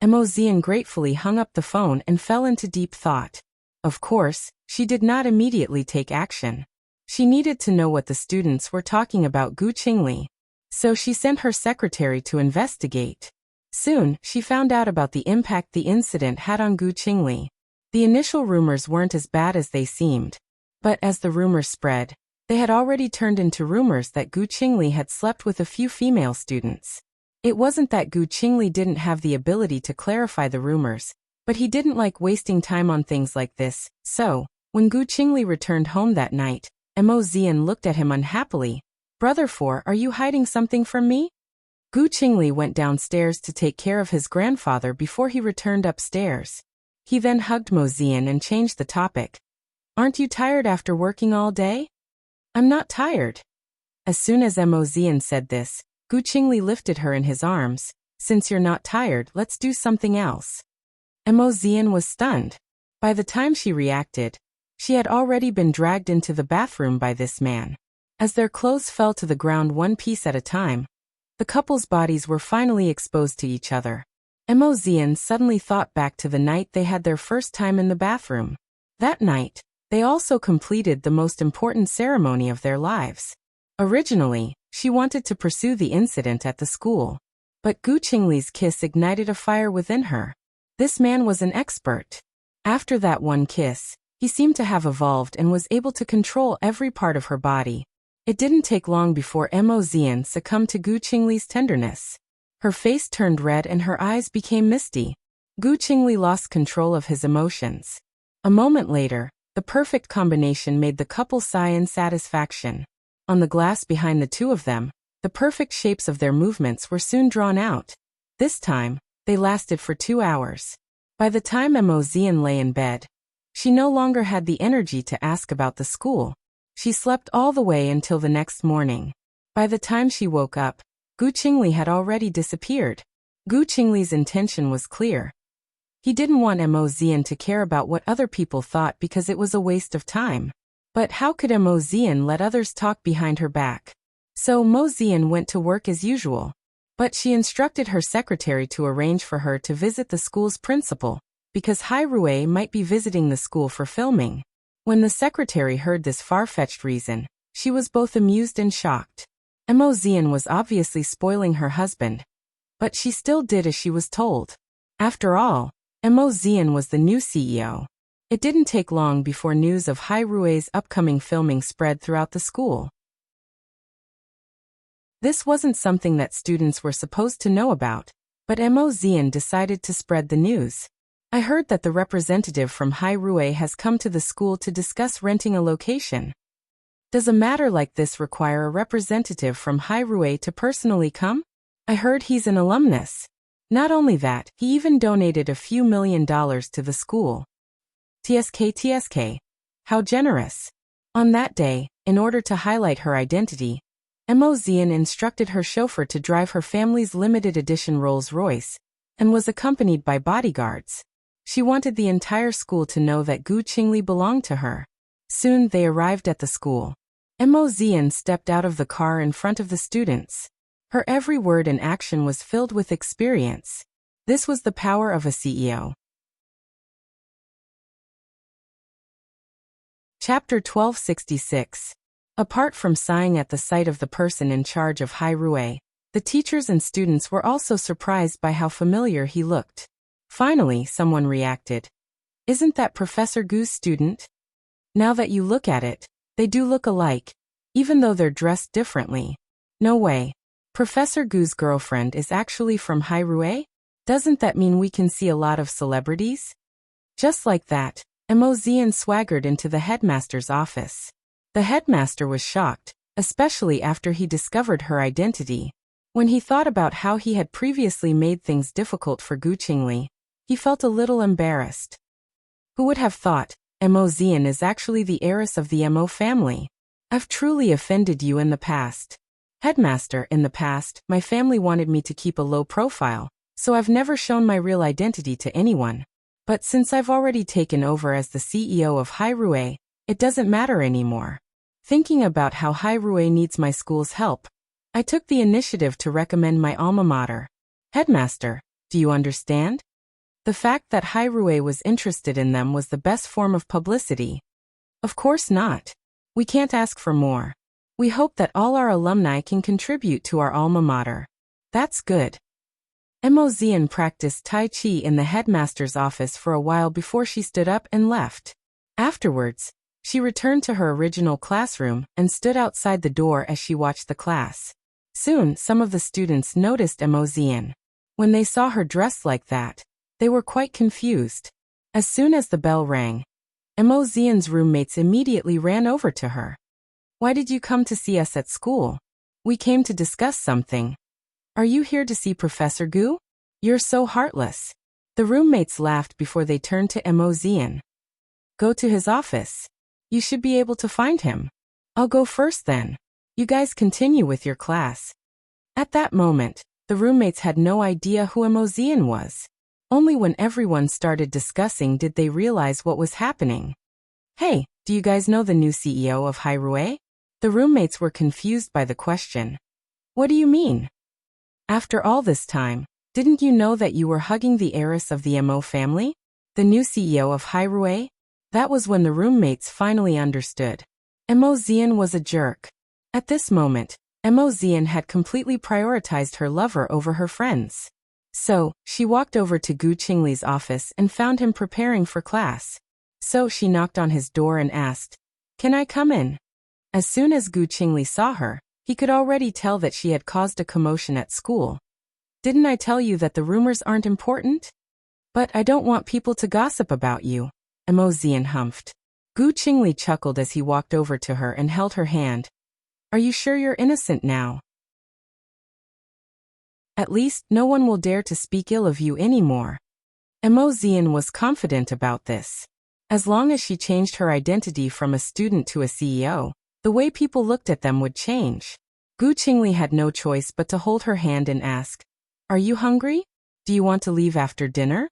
Mo Xian gratefully hung up the phone and fell into deep thought. Of course, she did not immediately take action. She needed to know what the students were talking about Gu Qingli. So she sent her secretary to investigate. Soon, she found out about the impact the incident had on Gu Qingli. The initial rumors weren't as bad as they seemed. But as the rumors spread, they had already turned into rumors that Gu Qingli had slept with a few female students. It wasn't that Gu Qingli didn't have the ability to clarify the rumors, but he didn't like wasting time on things like this, so, when Gu Qingli returned home that night, Mo Zian looked at him unhappily. "Brother Four, are you hiding something from me?" Gu Qingli went downstairs to take care of his grandfather before he returned upstairs. He then hugged Mo Zian and changed the topic. "Aren't you tired after working all day?" "I'm not tired." As soon as Mo Zian said this, Gu Qingli lifted her in his arms. "Since you're not tired, let's do something else." Mo Zian was stunned. By the time she reacted, she had already been dragged into the bathroom by this man. As their clothes fell to the ground one piece at a time, the couple's bodies were finally exposed to each other. Mo Zian suddenly thought back to the night they had their first time in the bathroom. That night, they also completed the most important ceremony of their lives. Originally, she wanted to pursue the incident at the school. But Gu Qingli's kiss ignited a fire within her. This man was an expert. After that one kiss, he seemed to have evolved and was able to control every part of her body. It didn't take long before Mo Zian succumbed to Gu Qingli's tenderness. Her face turned red and her eyes became misty. Gu Qingli lost control of his emotions. A moment later, the perfect combination made the couple sigh in satisfaction. On the glass behind the two of them, the perfect shapes of their movements were soon drawn out. This time, they lasted for 2 hours. By the time Mo Zian lay in bed, she no longer had the energy to ask about the school. She slept all the way until the next morning. By the time she woke up, Gu Qingli had already disappeared. Gu Qingli's intention was clear. He didn't want Mo Zian to care about what other people thought because it was a waste of time. But how could Mo Zian let others talk behind her back? So Mo Zian went to work as usual. But she instructed her secretary to arrange for her to visit the school's principal, because Hai Rui might be visiting the school for filming. When the secretary heard this far-fetched reason, she was both amused and shocked. Mo Zian was obviously spoiling her husband. But she still did as she was told. After all, Mo Zian was the new CEO. It didn't take long before news of Hai Rui's upcoming filming spread throughout the school. This wasn't something that students were supposed to know about, but Mo Zian decided to spread the news. "I heard that the representative from Hai Rui has come to the school to discuss renting a location. Does a matter like this require a representative from Hai Rui to personally come? I heard he's an alumnus. Not only that, he even donated a few $1,000,000 to the school. TSK. How generous." On that day, in order to highlight her identity, Mo Zian instructed her chauffeur to drive her family's limited edition Rolls-Royce, and was accompanied by bodyguards. She wanted the entire school to know that Gu Qingli belonged to her. Soon they arrived at the school. Mo Zian stepped out of the car in front of the students. Her every word and action was filled with experience. This was the power of a CEO. Chapter 1266. Apart from sighing at the sight of the person in charge of Hai Rui, the teachers and students were also surprised by how familiar he looked. Finally, someone reacted. "Isn't that Professor Gu's student? Now that you look at it, they do look alike, even though they're dressed differently. No way. Professor Gu's girlfriend is actually from Hai Rui? Doesn't that mean we can see a lot of celebrities?" Just like that, Mo Zian swaggered into the headmaster's office. The headmaster was shocked, especially after he discovered her identity. When he thought about how he had previously made things difficult for Gu Qingli, he felt a little embarrassed. Who would have thought, Mo Zian is actually the heiress of the Mo family? I've truly offended you in the past. Headmaster, in the past, my family wanted me to keep a low profile, so I've never shown my real identity to anyone. But since I've already taken over as the CEO of Hai Rui, it doesn't matter anymore. Thinking about how Hai Rui needs my school's help, I took the initiative to recommend my alma mater. Headmaster, do you understand? The fact that Hai Rui was interested in them was the best form of publicity. Of course not. We can't ask for more. We hope that all our alumni can contribute to our alma mater. That's good. Mo Zian practiced Tai Chi in the headmaster's office for a while before she stood up and left. Afterwards, she returned to her original classroom and stood outside the door as she watched the class. Soon, some of the students noticed Mo Zian. When they saw her dressed like that, they were quite confused. As soon as the bell rang, Mo Zian's roommates immediately ran over to her. "Why did you come to see us at school?" "We came to discuss something." "Are you here to see Professor Gu?" "You're so heartless." The roommates laughed before they turned to Mo Zian. "Go to his office. You should be able to find him." "I'll go first then. You guys continue with your class." At that moment, the roommates had no idea who Mo Zian was. Only when everyone started discussing did they realize what was happening. "Hey, do you guys know the new CEO of Hairue?" The roommates were confused by the question. "What do you mean? After all this time, didn't you know that you were hugging the heiress of the Mo family? The new CEO of Hairue?" That was when the roommates finally understood. Mo Zian was a jerk. At this moment, Mo Zian had completely prioritized her lover over her friends. So, she walked over to Gu Qingli's office and found him preparing for class. So she knocked on his door and asked, "Can I come in?" As soon as Gu Qingli saw her, he could already tell that she had caused a commotion at school. "Didn't I tell you that the rumors aren't important?" "But I don't want people to gossip about you," Mo Zian humphed. Gu Qingli chuckled as he walked over to her and held her hand. "Are you sure you're innocent now? At least no one will dare to speak ill of you anymore." Mo Zian was confident about this. As long as she changed her identity from a student to a CEO, the way people looked at them would change. Gu Qingli had no choice but to hold her hand and ask, "Are you hungry? Do you want to leave after dinner?"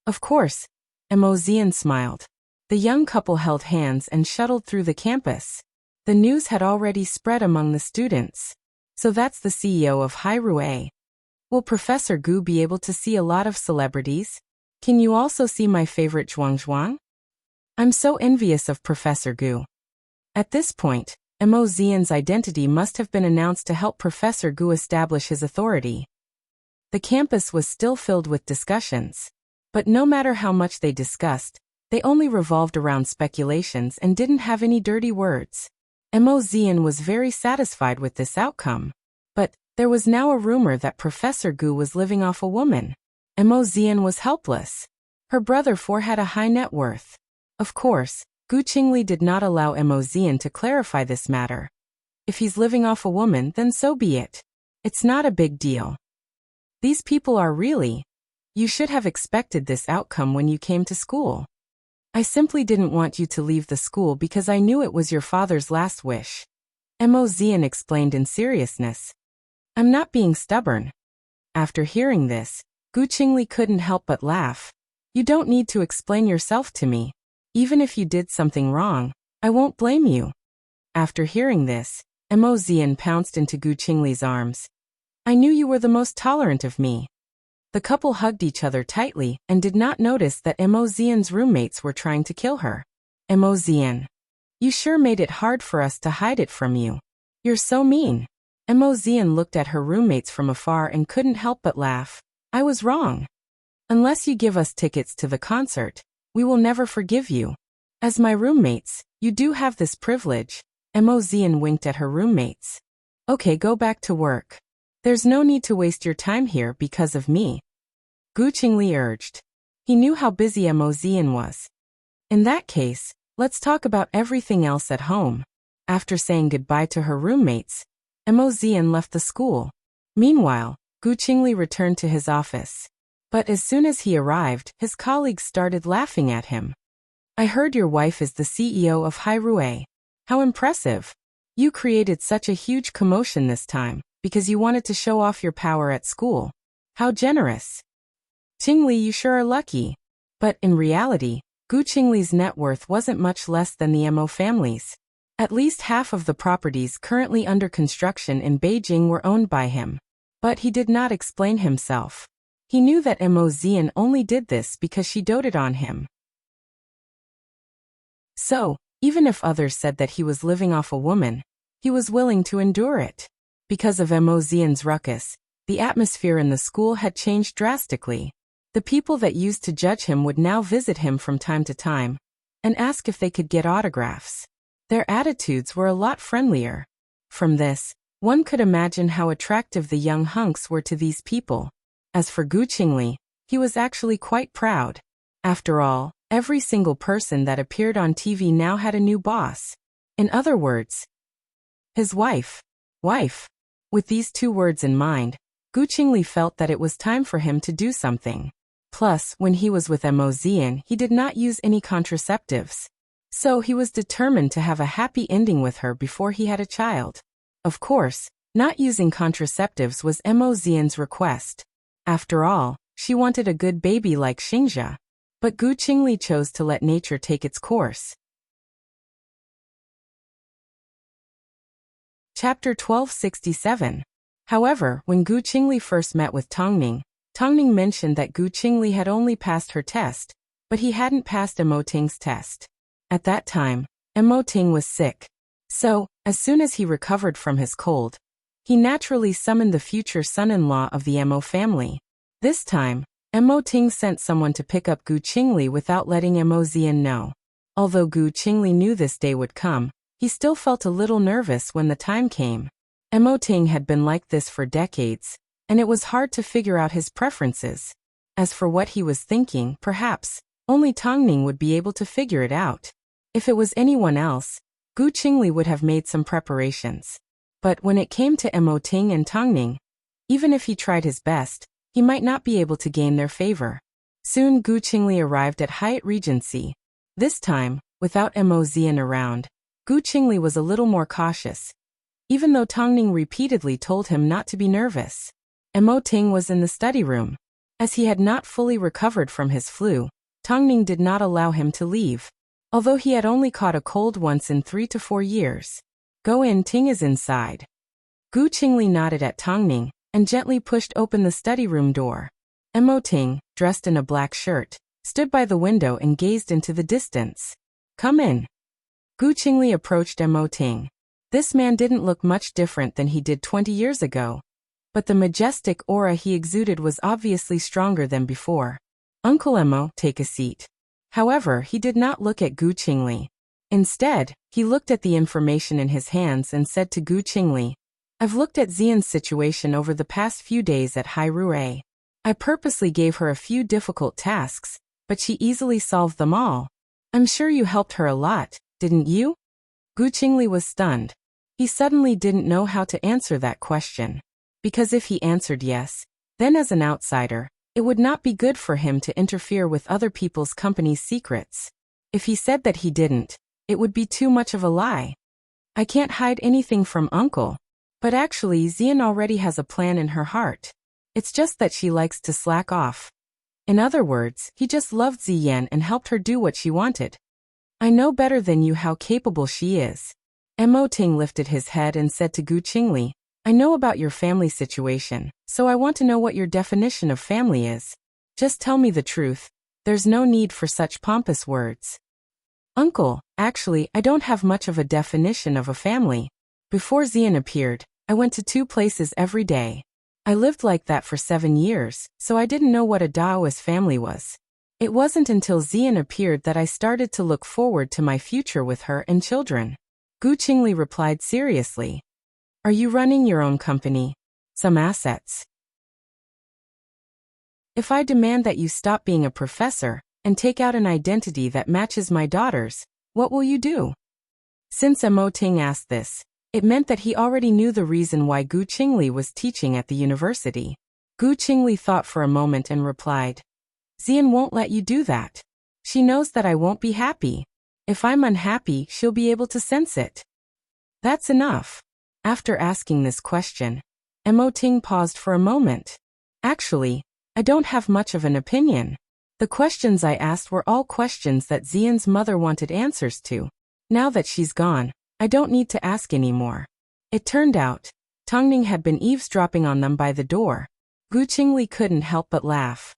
"Of course," Mo Zian smiled. The young couple held hands and shuttled through the campus. The news had already spread among the students. "So that's the CEO of Hairue. Will Professor Gu be able to see a lot of celebrities? Can you also see my favorite Zhuang? I'm so envious of Professor Gu." At this point, Mo Zian's identity must have been announced to help Professor Gu establish his authority. The campus was still filled with discussions. But no matter how much they discussed, they only revolved around speculations and didn't have any dirty words. Mo Zian was very satisfied with this outcome. But there was now a rumor that Professor Gu was living off a woman. Mo Zian was helpless. Her brother For had a high net worth. Of course, Gu Qingli did not allow Mo Zian to clarify this matter. If he's living off a woman, then so be it. It's not a big deal. These people are really... You should have expected this outcome when you came to school. I simply didn't want you to leave the school because I knew it was your father's last wish. Mo Zian explained in seriousness. I'm not being stubborn. After hearing this, Gu Qingli couldn't help but laugh. You don't need to explain yourself to me. Even if you did something wrong, I won't blame you. After hearing this, Mo Zian pounced into Gu Qingli's arms. I knew you were the most tolerant of me. The couple hugged each other tightly and did not notice that Mo Zian's roommates were trying to kill her. Mo Zian. You sure made it hard for us to hide it from you. You're so mean. Mo Zian looked at her roommates from afar and couldn't help but laugh. I was wrong. Unless you give us tickets to the concert, we will never forgive you. As my roommates, you do have this privilege. Mo Zian winked at her roommates. Okay, go back to work. There's no need to waste your time here because of me. Gu Qingli urged. He knew how busy Mo Zian was. In that case, let's talk about everything else at home. After saying goodbye to her roommates, Mo Zian left the school. Meanwhile, Gu Qingli returned to his office. But as soon as he arrived, his colleagues started laughing at him. I heard your wife is the CEO of Hairue. How impressive. You created such a huge commotion this time, because you wanted to show off your power at school. How generous. Qingli, you sure are lucky. But in reality, Gu Qingli's net worth wasn't much less than the Mo family's. At least half of the properties currently under construction in Beijing were owned by him. But he did not explain himself. He knew that Mo Zian only did this because she doted on him. So, even if others said that he was living off a woman, he was willing to endure it. Because of Mo Zian's ruckus, The atmosphere in the school had changed drastically. The people that used to judge him would now visit him from time to time and ask if they could get autographs. Their attitudes were a lot friendlier. From this, one could imagine how attractive the young hunks were to these people. As for Gu Qingli, he was actually quite proud. After all, every single person that appeared on TV now had a new boss. In other words, his wife. With these two words in mind, Gu Qingli felt that it was time for him to do something. Plus, when he was with Mo Zian, he did not use any contraceptives. So he was determined to have a happy ending with her before he had a child. Of course, not using contraceptives was Mo Zian's request. After all, she wanted a good baby like Xingxia. But Gu Qingli chose to let nature take its course. Chapter 1267. However, when Gu Qingli first met with Tongning mentioned that Gu Qingli had only passed her test, but he hadn't passed Mo Ting's test. At that time, Mo Ting was sick. So, as soon as he recovered from his cold, he naturally summoned the future son-in-law of the Mo family. This time, Mo Ting sent someone to pick up Gu Qingli without letting Mo Zian know. Although Gu Qingli knew this day would come, he still felt a little nervous when the time came. Mo Ting had been like this for decades, and it was hard to figure out his preferences. As for what he was thinking, perhaps only Tongning would be able to figure it out. If it was anyone else, Gu Qingli would have made some preparations. But when it came to Mo Ting and Tongning, even if he tried his best, he might not be able to gain their favor. Soon Gu Qingli arrived at Hyatt Regency. This time, without Mo Zian around, Gu Qingli was a little more cautious, even though Tongning repeatedly told him not to be nervous. Mo Ting was in the study room. As he had not fully recovered from his flu, Tongning did not allow him to leave. Although he had only caught a cold once in 3 to 4 years. Go in, Ting is inside. Gu Qingli nodded at Tongning and gently pushed open the study room door. Mo Ting, dressed in a black shirt, stood by the window and gazed into the distance. Come in. Gu Qingli approached Mo Ting. This man didn't look much different than he did 20 years ago. But the majestic aura he exuded was obviously stronger than before. Uncle Mo, take a seat. However, he did not look at Gu Qingli. Instead, he looked at the information in his hands and said to Gu Qingli, I've looked at Xian's situation over the past few days at Hai Rui. I purposely gave her a few difficult tasks, but she easily solved them all. I'm sure you helped her a lot, didn't you? Gu Qingli was stunned. He suddenly didn't know how to answer that question. Because if he answered yes, then as an outsider, it would not be good for him to interfere with other people's company's secrets. If he said that he didn't, it would be too much of a lie. I can't hide anything from Uncle. But actually, Xian already has a plan in her heart. It's just that she likes to slack off. In other words, he just loved Ziyan and helped her do what she wanted. I know better than you how capable she is. Mo Ting lifted his head and said to Gu Qingli, I know about your family situation, so I want to know what your definition of family is. Just tell me the truth. There's no need for such pompous words. Uncle, actually, I don't have much of a definition of a family. Before Xian appeared, I went to 2 places every day. I lived like that for 7 years, so I didn't know what a Daoist family was. It wasn't until Xian appeared that I started to look forward to my future with her and children. Gu Qingli replied seriously. Are you running your own company? Some assets? If I demand that you stop being a professor and take out an identity that matches my daughter's, what will you do? Since Mo Ting asked this, it meant that he already knew the reason why Gu Qingli was teaching at the university. Gu Qingli thought for a moment and replied, Xian won't let you do that. She knows that I won't be happy. If I'm unhappy, she'll be able to sense it. That's enough. After asking this question, Mo Ting paused for a moment. Actually, I don't have much of an opinion. The questions I asked were all questions that Xian's mother wanted answers to. Now that she's gone, I don't need to ask anymore. It turned out, Tongning had been eavesdropping on them by the door. Gu Qingli couldn't help but laugh.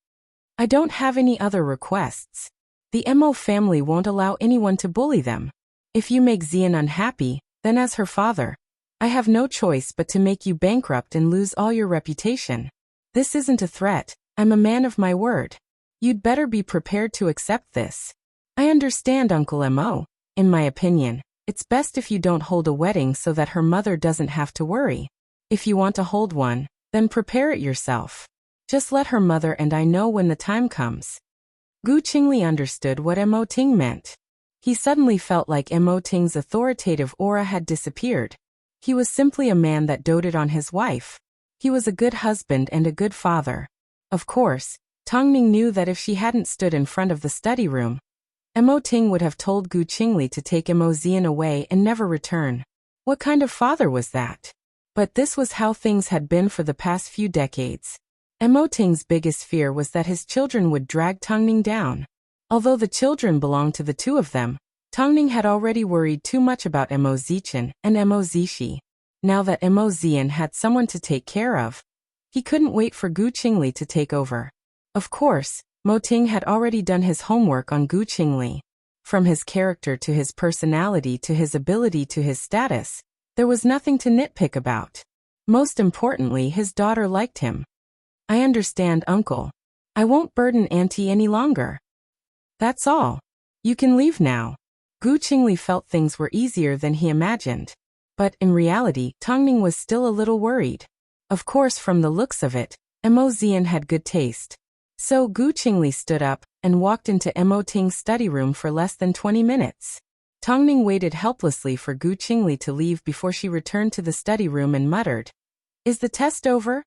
I don't have any other requests. The Mo family won't allow anyone to bully them. If you make Xian unhappy, then as her father, I have no choice but to make you bankrupt and lose all your reputation. This isn't a threat, I'm a man of my word. You'd better be prepared to accept this. I understand, Uncle Mo. In my opinion, it's best if you don't hold a wedding so that her mother doesn't have to worry. If you want to hold one, then prepare it yourself. Just let her mother and I know when the time comes. Gu Qingli understood what Mo Ting meant. He suddenly felt like Mo Ting's authoritative aura had disappeared. He was simply a man that doted on his wife. He was a good husband and a good father. Of course, Tongning knew that if she hadn't stood in front of the study room, Mo Ting would have told Gu Qingli to take Mo Zian away and never return. What kind of father was that? But this was how things had been for the past few decades. Mo Ting's biggest fear was that his children would drag Tongning down. Although the children belonged to the two of them, Tongning had already worried too much about Mo Zichen and Mo Zishi. Now that Mo Zian had someone to take care of, he couldn't wait for Gu Qingli to take over. Of course, Mo Ting had already done his homework on Gu Qingli. From his character to his personality to his ability to his status, there was nothing to nitpick about. Most importantly, his daughter liked him. I understand, Uncle. I won't burden Auntie any longer. That's all. You can leave now. Gu Qingli felt things were easier than he imagined. But in reality, Tongning was still a little worried. Of course, from the looks of it, Mo Zian had good taste. So Gu Qingli stood up and walked into Mo Ting's study room for less than 20 minutes. Tongning waited helplessly for Gu Qingli to leave before she returned to the study room and muttered, "Is the test over?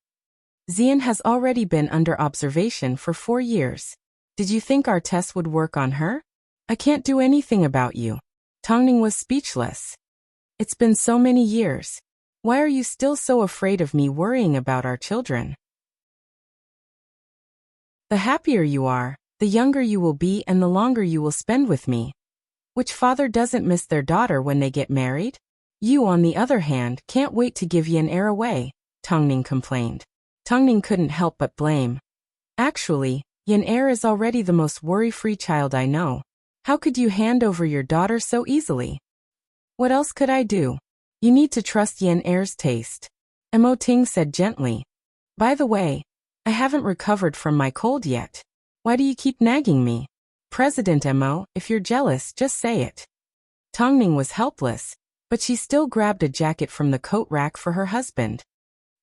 Zian has already been under observation for 4 years. Did you think our test would work on her? I can't do anything about you." Tongning was speechless. "It's been so many years. Why are you still so afraid of me worrying about our children? The happier you are, the younger you will be and the longer you will spend with me. Which father doesn't miss their daughter when they get married? You, on the other hand, can't wait to give Yan Er away," Tongning complained. Tongning couldn't help but blame. "Actually, Yan Er is already the most worry-free child I know. How could you hand over your daughter so easily?" "What else could I do? You need to trust Yan Er's taste," Mo Ting said gently. "By the way, I haven't recovered from my cold yet. Why do you keep nagging me? President Mo, if you're jealous, just say it." Tongning was helpless, but she still grabbed a jacket from the coat rack for her husband.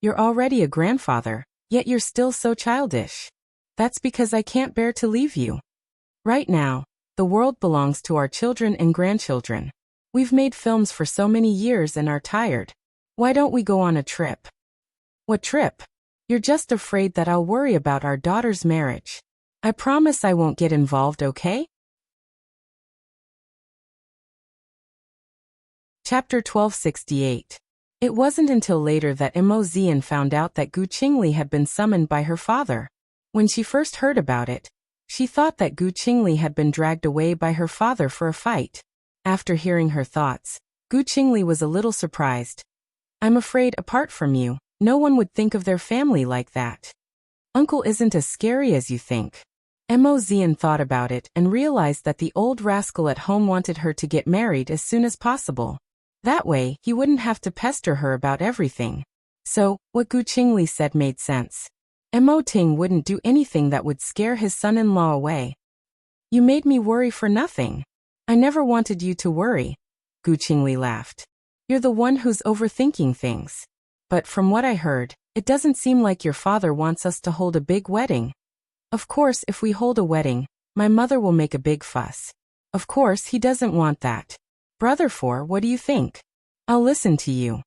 "You're already a grandfather, yet you're still so childish. That's because I can't bear to leave you. Right now, the world belongs to our children and grandchildren. We've made films for so many years and are tired. Why don't we go on a trip?" "What trip? You're just afraid that I'll worry about our daughter's marriage. I promise I won't get involved, okay?" Chapter 1268. It wasn't until later that Mo Zian found out that Gu Qingli had been summoned by her father. When she first heard about it, she thought that Gu Qingli had been dragged away by her father for a fight. After hearing her thoughts, Gu Qingli was a little surprised. "I'm afraid, apart from you, no one would think of their family like that. Uncle isn't as scary as you think." Mo Zian thought about it and realized that the old rascal at home wanted her to get married as soon as possible. That way, he wouldn't have to pester her about everything. So, what Gu Qingli said made sense. Mo Ting wouldn't do anything that would scare his son-in-law away. "You made me worry for nothing. I never wanted you to worry," Gu Qingli laughed. "You're the one who's overthinking things. But from what I heard, it doesn't seem like your father wants us to hold a big wedding. Of course, if we hold a wedding, my mother will make a big fuss. Of course, he doesn't want that. Brother Four, what do you think? I'll listen to you."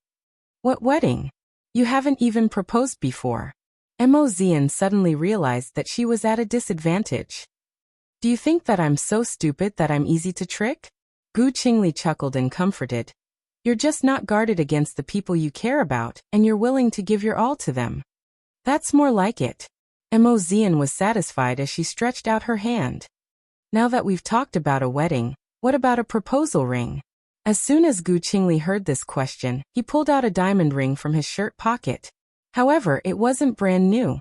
"What wedding? You haven't even proposed before." Mo Zian suddenly realized that she was at a disadvantage. "Do you think that I'm so stupid that I'm easy to trick?" Gu Qingli chuckled and comforted. "You're just not guarded against the people you care about, and you're willing to give your all to them. That's more like it." Mo Zian was satisfied as she stretched out her hand. "Now that we've talked about a wedding, what about a proposal ring?" As soon as Gu Qingli heard this question, he pulled out a diamond ring from his shirt pocket. However, it wasn't brand new.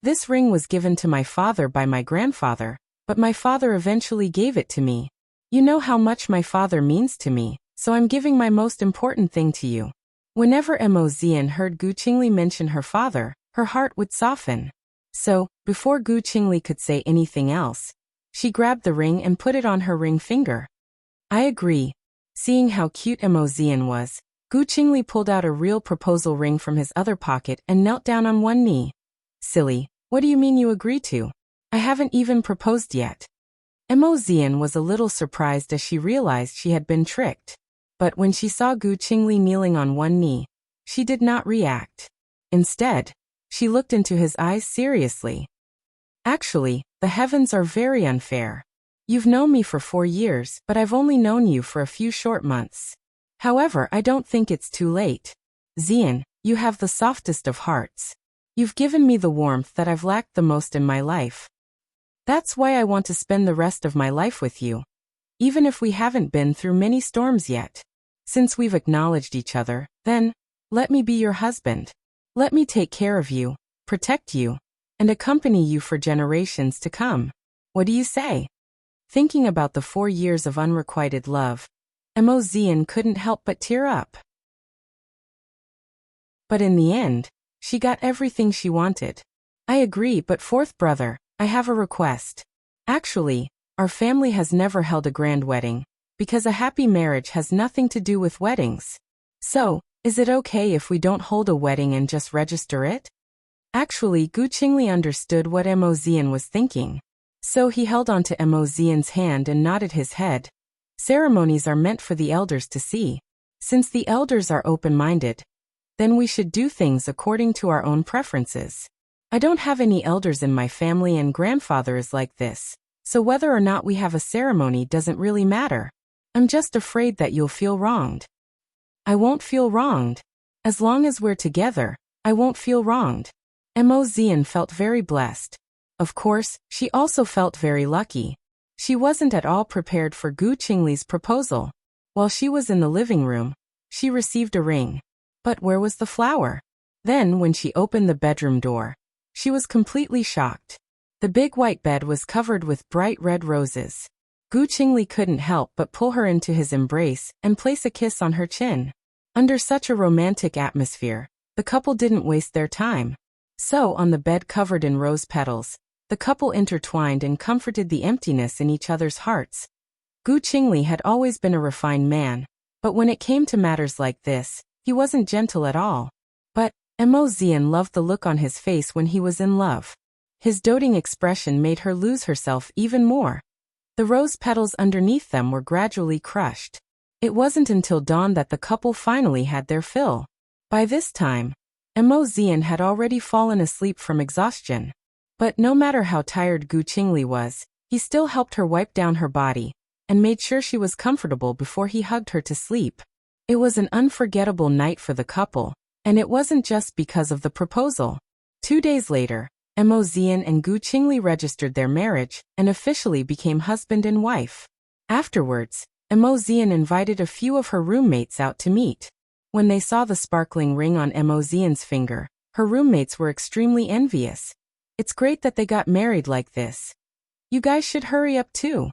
"This ring was given to my father by my grandfather, but my father eventually gave it to me. You know how much my father means to me, so I'm giving my most important thing to you." Whenever Mo Zian heard Gu Qingli mention her father, her heart would soften. So, before Gu Qingli could say anything else, she grabbed the ring and put it on her ring finger. I agree. Seeing how cute Mo Zian was, Gu Qingli pulled out a real proposal ring from his other pocket and knelt down on one knee. Silly, what do you mean you agree to? I haven't even proposed yet. Mo Zian was a little surprised as she realized she had been tricked. But when she saw Gu Qingli kneeling on one knee, she did not react. Instead, she looked into his eyes seriously. Actually, the heavens are very unfair. You've known me for 4 years, but I've only known you for a few short months. However, I don't think it's too late. Zian, you have the softest of hearts. You've given me the warmth that I've lacked the most in my life. That's why I want to spend the rest of my life with you. Even if we haven't been through many storms yet. Since we've acknowledged each other, then, let me be your husband. Let me take care of you, protect you, and accompany you for generations to come. What do you say? Thinking about the 4 years of unrequited love, Mo Zian couldn't help but tear up. But in the end, she got everything she wanted. I agree, but fourth brother, I have a request. Actually, our family has never held a grand wedding, because a happy marriage has nothing to do with weddings. So, is it okay if we don't hold a wedding and just register it? Actually, Gu Qingli understood what Mo Zian was thinking. So he held onto Mo Zian's hand and nodded his head. Ceremonies are meant for the elders to see. Since the elders are open-minded, then we should do things according to our own preferences. I don't have any elders in my family and grandfather is like this, so whether or not we have a ceremony doesn't really matter. I'm just afraid that you'll feel wronged. I won't feel wronged. As long as we're together, I won't feel wronged. Mo Zian felt very blessed. Of course, she also felt very lucky. She wasn't at all prepared for Gu Qingli's proposal. While she was in the living room, she received a ring. But where was the flower? Then, when she opened the bedroom door, she was completely shocked. The big white bed was covered with bright red roses. Gu Qingli couldn't help but pull her into his embrace and place a kiss on her chin. Under such a romantic atmosphere, the couple didn't waste their time. So, on the bed covered in rose petals, the couple intertwined and comforted the emptiness in each other's hearts. Gu Qingli had always been a refined man, but when it came to matters like this, he wasn't gentle at all. But Mo Zian loved the look on his face when he was in love. His doting expression made her lose herself even more. The rose petals underneath them were gradually crushed. It wasn't until dawn that the couple finally had their fill. By this time, Mo Zian had already fallen asleep from exhaustion. But no matter how tired Gu Qingli was, he still helped her wipe down her body and made sure she was comfortable before he hugged her to sleep. It was an unforgettable night for the couple, and it wasn't just because of the proposal. 2 days later, Mo Zian and Gu Qingli registered their marriage and officially became husband and wife. Afterwards, Mo Zian invited a few of her roommates out to meet. When they saw the sparkling ring on Mo Zian's finger, her roommates were extremely envious. It's great that they got married like this. You guys should hurry up too.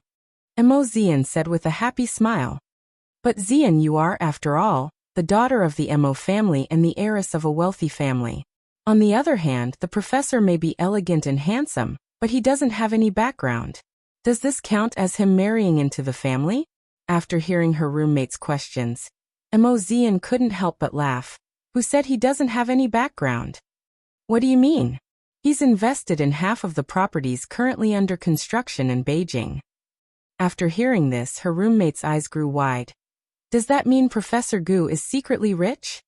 Mo Zian said with a happy smile. But Zian, you are, after all, the daughter of the Mo family and the heiress of a wealthy family. On the other hand, the professor may be elegant and handsome, but he doesn't have any background. Does this count as him marrying into the family? After hearing her roommate's questions, Mo Zian couldn't help but laugh. Who said he doesn't have any background? What do you mean? He's invested in half of the properties currently under construction in Beijing. After hearing this, her roommate's eyes grew wide. Does that mean Professor Gu is secretly rich?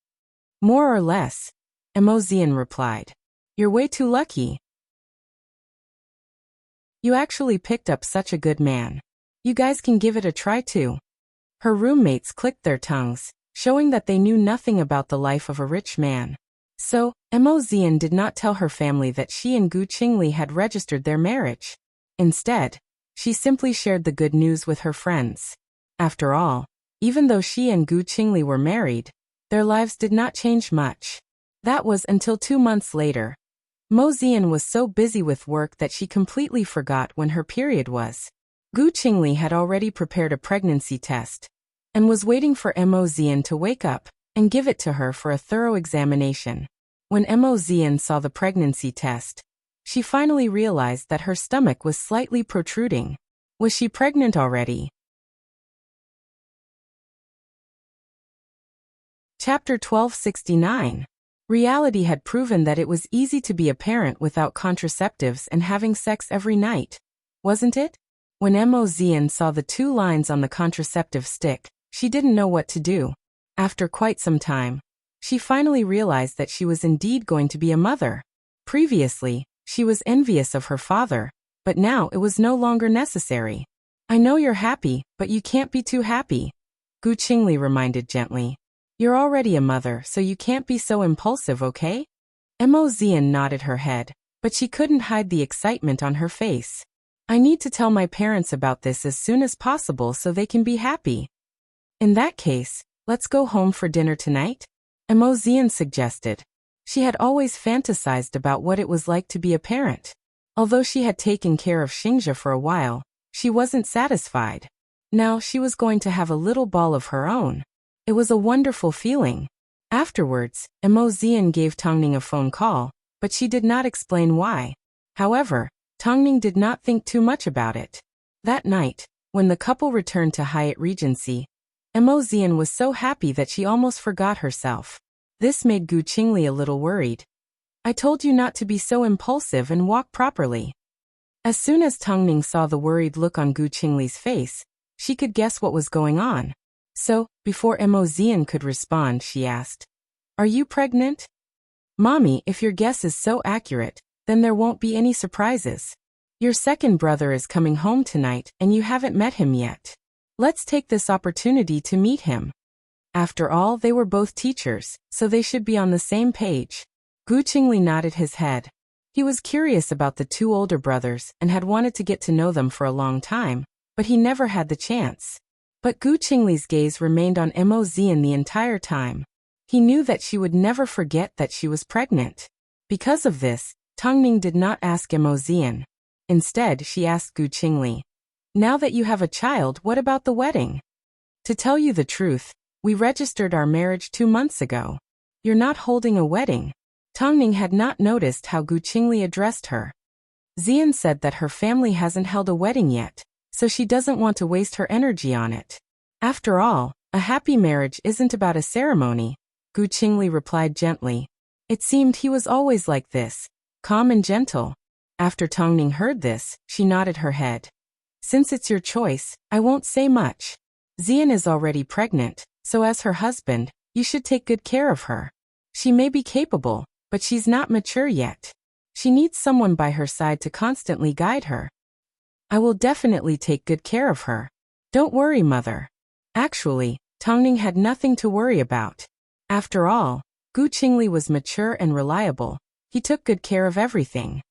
More or less, Mo Zian replied. You're way too lucky. You actually picked up such a good man. You guys can give it a try too. Her roommates clicked their tongues, showing that they knew nothing about the life of a rich man. So, Mo Zian did not tell her family that she and Gu Qingli had registered their marriage. Instead, she simply shared the good news with her friends. After all, even though she and Gu Qingli were married, their lives did not change much. That was until 2 months later. Mo Zian was so busy with work that she completely forgot when her period was. Gu Qingli had already prepared a pregnancy test and was waiting for Mo Zian to wake up and give it to her for a thorough examination. When Mo Zian saw the pregnancy test, she finally realized that her stomach was slightly protruding. Was she pregnant already? Chapter 1269. Reality had proven that it was easy to be a parent without contraceptives and having sex every night, wasn't it? When Mo Zian saw the 2 lines on the contraceptive stick, she didn't know what to do. After quite some time, she finally realized that she was indeed going to be a mother. Previously, she was envious of her father, but now it was no longer necessary. I know you're happy, but you can't be too happy, Gu Qingli reminded gently. You're already a mother, so you can't be so impulsive, okay? Mo Zian nodded her head, but she couldn't hide the excitement on her face. I need to tell my parents about this as soon as possible so they can be happy. In that case, let's go home for dinner tonight? Mo Zian suggested. She had always fantasized about what it was like to be a parent. Although she had taken care of Xingzhe for a while, she wasn't satisfied. Now she was going to have a little ball of her own. It was a wonderful feeling. Afterwards, Mo Zian gave Tongning a phone call, but she did not explain why. However, Tongning did not think too much about it. That night, when the couple returned to Hyatt Regency, Mo Zian was so happy that she almost forgot herself. This made Gu Qingli a little worried. I told you not to be so impulsive and walk properly. As soon as Tongning saw the worried look on Gu Qingli's face, she could guess what was going on. So, before Mo Zian could respond, she asked, Are you pregnant? Mommy, if your guess is so accurate, then there won't be any surprises. Your second brother is coming home tonight and you haven't met him yet. Let's take this opportunity to meet him. After all, they were both teachers, so they should be on the same page. Gu Qingli nodded his head. He was curious about the 2 older brothers and had wanted to get to know them for a long time, but he never had the chance. But Gu Qingli's gaze remained on Mo Zian the entire time. He knew that she would never forget that she was pregnant. Because of this, Tongning did not ask Mo Zian. Instead, she asked Gu Qingli, Now that you have a child, what about the wedding? To tell you the truth, we registered our marriage 2 months ago. You're not holding a wedding. Tongning had not noticed how Gu Qingli addressed her. Zian said that her family hasn't held a wedding yet, so she doesn't want to waste her energy on it. After all, a happy marriage isn't about a ceremony, Gu Qingli replied gently. It seemed he was always like this, calm and gentle. After Tongning heard this, she nodded her head. Since it's your choice, I won't say much. Zian is already pregnant, so as her husband, you should take good care of her. She may be capable, but she's not mature yet. She needs someone by her side to constantly guide her. I will definitely take good care of her. Don't worry, mother. Actually, Tongning had nothing to worry about. After all, Gu Qingli was mature and reliable. He took good care of everything.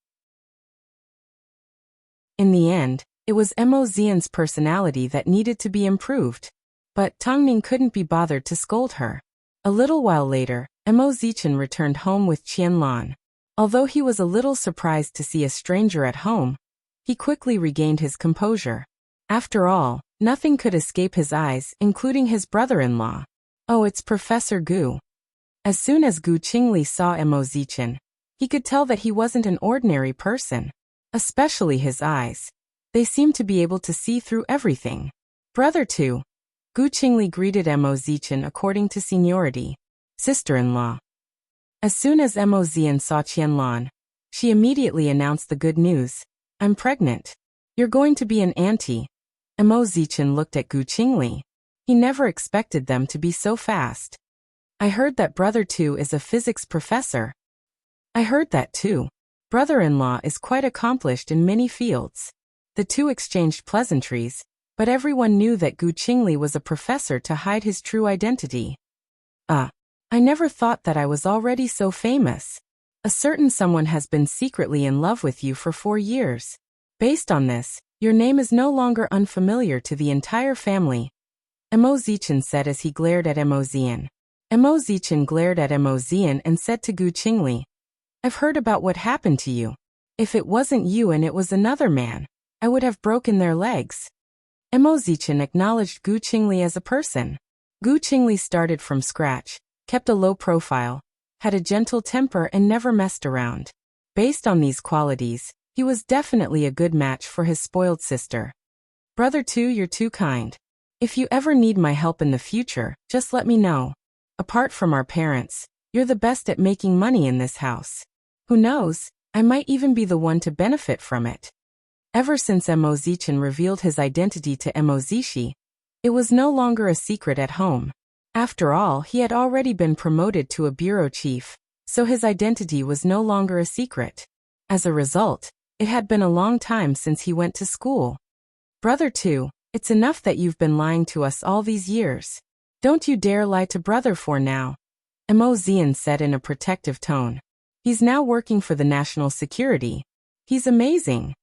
In the end, it was Mo Zian's personality that needed to be improved. But Tongning couldn't be bothered to scold her. A little while later, Mo Zichen returned home with Qianlan. Although he was a little surprised to see a stranger at home, he quickly regained his composure. After all, nothing could escape his eyes, including his brother-in-law. Oh, it's Professor Gu. As soon as Gu Qingli saw Mo Zichen, he could tell that he wasn't an ordinary person. Especially his eyes. They seemed to be able to see through everything. Brother too. Gu Qingli greeted Mo Zichen according to seniority. Sister-in-law. As soon as Mo Zian saw Qianlan, she immediately announced the good news. I'm pregnant. You're going to be an auntie. Mo Zichen looked at Gu Qingli. He never expected them to be so fast. I heard that brother too is a physics professor. I heard that too. Brother-in-law is quite accomplished in many fields. The two exchanged pleasantries, but everyone knew that Gu Qingli was a professor to hide his true identity. I never thought that I was already so famous. A certain someone has been secretly in love with you for 4 years. Based on this, your name is no longer unfamiliar to the entire family. Mo Zichen said as he glared at Mo Zian. Mo Zichen glared at Mo Zian and said to Gu Qingli, I've heard about what happened to you. If it wasn't you and it was another man, I would have broken their legs. Mo Zichen acknowledged Gu Qingli as a person. Gu Qingli started from scratch, kept a low profile, had a gentle temper and never messed around. Based on these qualities, he was definitely a good match for his spoiled sister. Brother 2, you're too kind. If you ever need my help in the future, just let me know. Apart from our parents, you're the best at making money in this house. Who knows, I might even be the one to benefit from it. Ever since Emozichin revealed his identity to Emozishi, it was no longer a secret at home. After all, he had already been promoted to a bureau chief, so his identity was no longer a secret. As a result, it had been a long time since he went to school. Brother 2, it's enough that you've been lying to us all these years. Don't you dare lie to Brother 4 now, Emozian said in a protective tone. He's now working for the national security. He's amazing.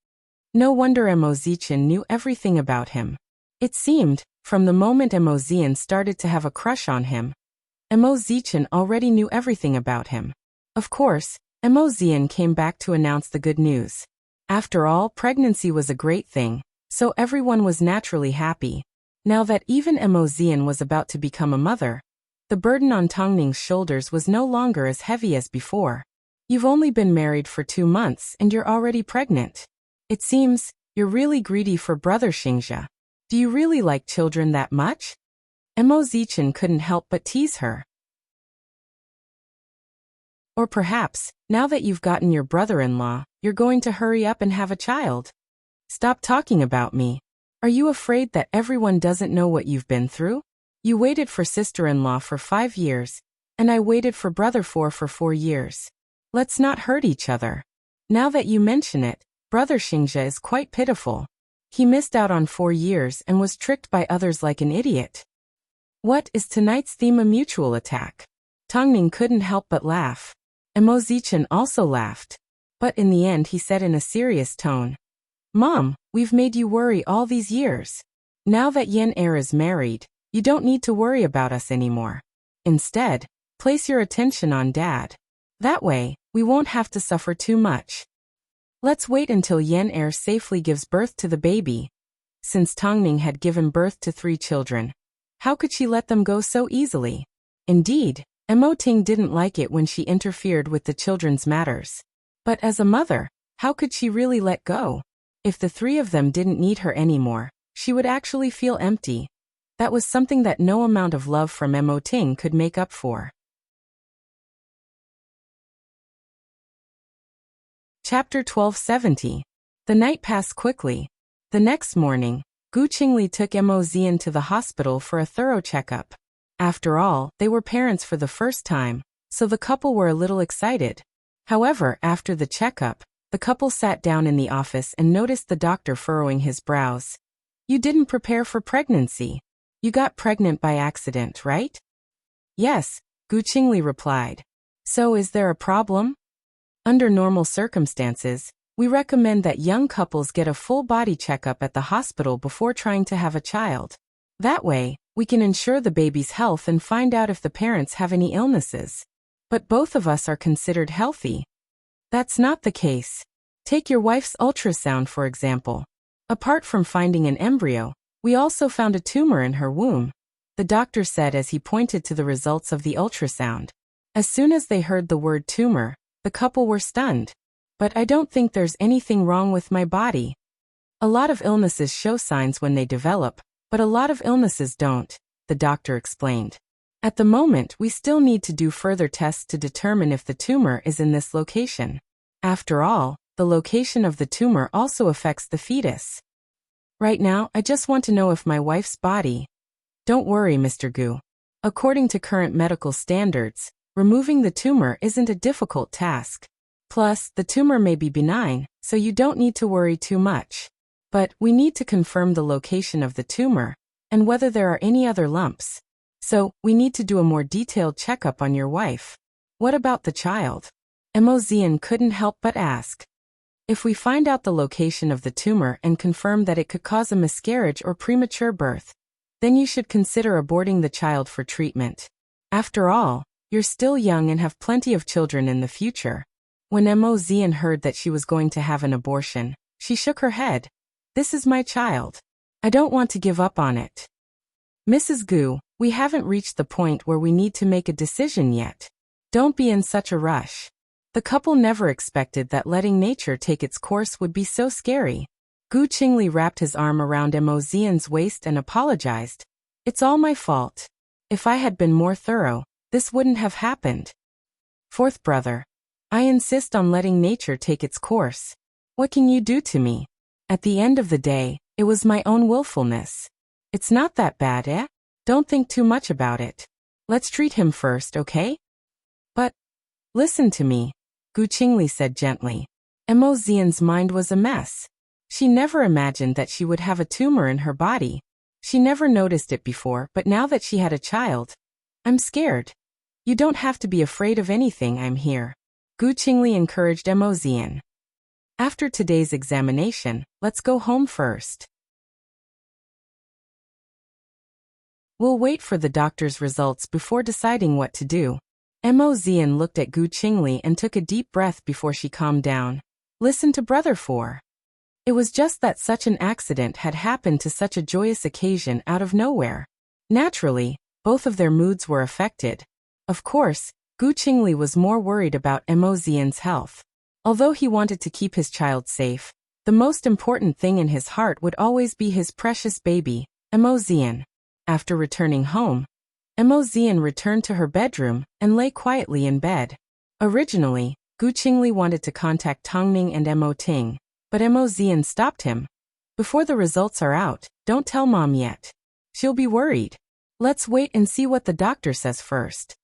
No wonder Emozichin knew everything about him. It seemed, from the moment Emozian started to have a crush on him, Emozichin already knew everything about him. Of course, Emozian came back to announce the good news. After all, pregnancy was a great thing, so everyone was naturally happy. Now that even Emozian was about to become a mother, the burden on Tongning's shoulders was no longer as heavy as before. You've only been married for 2 months and you're already pregnant. It seems, you're really greedy for Brother Xingxia. Do you really like children that much? Emozichin couldn't help but tease her. Or perhaps, now that you've gotten your brother-in-law, you're going to hurry up and have a child. Stop talking about me. Are you afraid that everyone doesn't know what you've been through? You waited for sister-in-law for 5 years, and I waited for Brother 4 for 4 years. Let's not hurt each other. Now that you mention it, Brother Xingxia is quite pitiful. He missed out on 4 years and was tricked by others like an idiot. What is tonight's theme? A mutual attack. Tongning couldn't help but laugh. Emozichin also laughed. But in the end he said in a serious tone, Mom, we've made you worry all these years. Now that Yen Er is married, you don't need to worry about us anymore. Instead, place your attention on Dad. That way, we won't have to suffer too much. Let's wait until Yen Er safely gives birth to the baby. Since Tongning had given birth to 3 children, how could she let them go so easily? Indeed, Emoting didn't like it when she interfered with the children's matters. But as a mother, how could she really let go? If the 3 of them didn't need her anymore, she would actually feel empty. That was something that no amount of love from Emoting could make up for. Chapter 1270. The night passed quickly. The next morning, Gu Qingli took Emozian to the hospital for a thorough checkup. After all, they were parents for the first time, so the couple were a little excited. However, after the checkup, the couple sat down in the office and noticed the doctor furrowing his brows. You didn't prepare for pregnancy. You got pregnant by accident, right? Yes, Gu Qingli replied. So is there a problem? Under normal circumstances, we recommend that young couples get a full body checkup at the hospital before trying to have a child. That way, we can ensure the baby's health and find out if the parents have any illnesses. But both of us are considered healthy. That's not the case. Take your wife's ultrasound for example. Apart from finding an embryo, we also found a tumor in her womb, the doctor said as he pointed to the results of the ultrasound. As soon as they heard the word tumor, the couple were stunned. But I don't think there's anything wrong with my body. A lot of illnesses show signs when they develop, but a lot of illnesses don't, the doctor explained. At the moment, we still need to do further tests to determine if the tumor is in this location. After all, the location of the tumor also affects the fetus. Right now, I just want to know if my wife's body. Don't worry, Mr. Gu. According to current medical standards, removing the tumor isn't a difficult task. Plus, the tumor may be benign, so you don't need to worry too much. But we need to confirm the location of the tumor and whether there are any other lumps. So, we need to do a more detailed checkup on your wife. What about the child? Emozian couldn't help but ask. If we find out the location of the tumor and confirm that it could cause a miscarriage or premature birth, then you should consider aborting the child for treatment. After all, you're still young and have plenty of children in the future. When Emozian heard that she was going to have an abortion, she shook her head. This is my child. I don't want to give up on it. Mrs. Gu, we haven't reached the point where we need to make a decision yet. Don't be in such a rush. The couple never expected that letting nature take its course would be so scary. Gu Qingli wrapped his arm around Emozian's waist and apologized. It's all my fault. If I had been more thorough, this wouldn't have happened. Fourth brother, I insist on letting nature take its course. What can you do to me? At the end of the day, it was my own willfulness. It's not that bad, eh? Don't think too much about it. Let's treat him first, okay? But, listen to me, Gu Qingli said gently. Emozian's mind was a mess. She never imagined that she would have a tumor in her body. She never noticed it before, but now that she had a child, I'm scared. You don't have to be afraid of anything, I'm here. Gu Qingli encouraged Emozian. After today's examination, let's go home first. We'll wait for the doctor's results before deciding what to do. Emozian looked at Gu Qingli and took a deep breath before she calmed down. Listen to brother 4. It was just that such an accident had happened to such a joyous occasion out of nowhere. Naturally, both of their moods were affected. Of course, Gu Qingli was more worried about Emozian's health. Although he wanted to keep his child safe, the most important thing in his heart would always be his precious baby, Emozian. After returning home, Emozian returned to her bedroom and lay quietly in bed. Originally, Gu Qingli wanted to contact Tongning and Emo Ting, but Emozian stopped him. Before the results are out, don't tell Mom yet. She'll be worried. Let's wait and see what the doctor says first.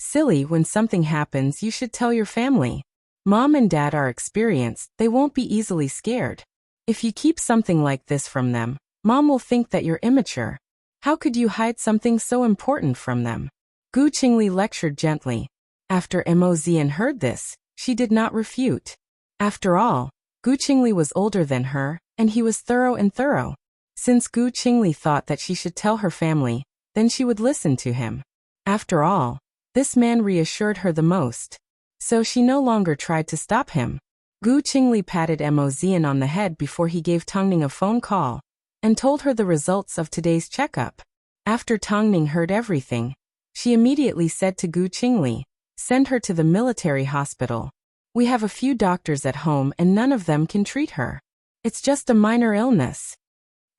Silly, when something happens, you should tell your family. Mom and Dad are experienced, they won't be easily scared. If you keep something like this from them, Mom will think that you're immature. How could you hide something so important from them? Gu Qingli lectured gently. After Emozian heard this, she did not refute. After all, Gu Qingli was older than her, and he was thorough. Since Gu Qingli thought that she should tell her family, then she would listen to him. After all, this man reassured her the most. So she no longer tried to stop him. Gu Qingli patted Emozian on the head before he gave Tongning a phone call, and told her the results of today's checkup. After Tongning heard everything, she immediately said to Gu Qingli, send her to the military hospital. We have a few doctors at home and none of them can treat her. It's just a minor illness.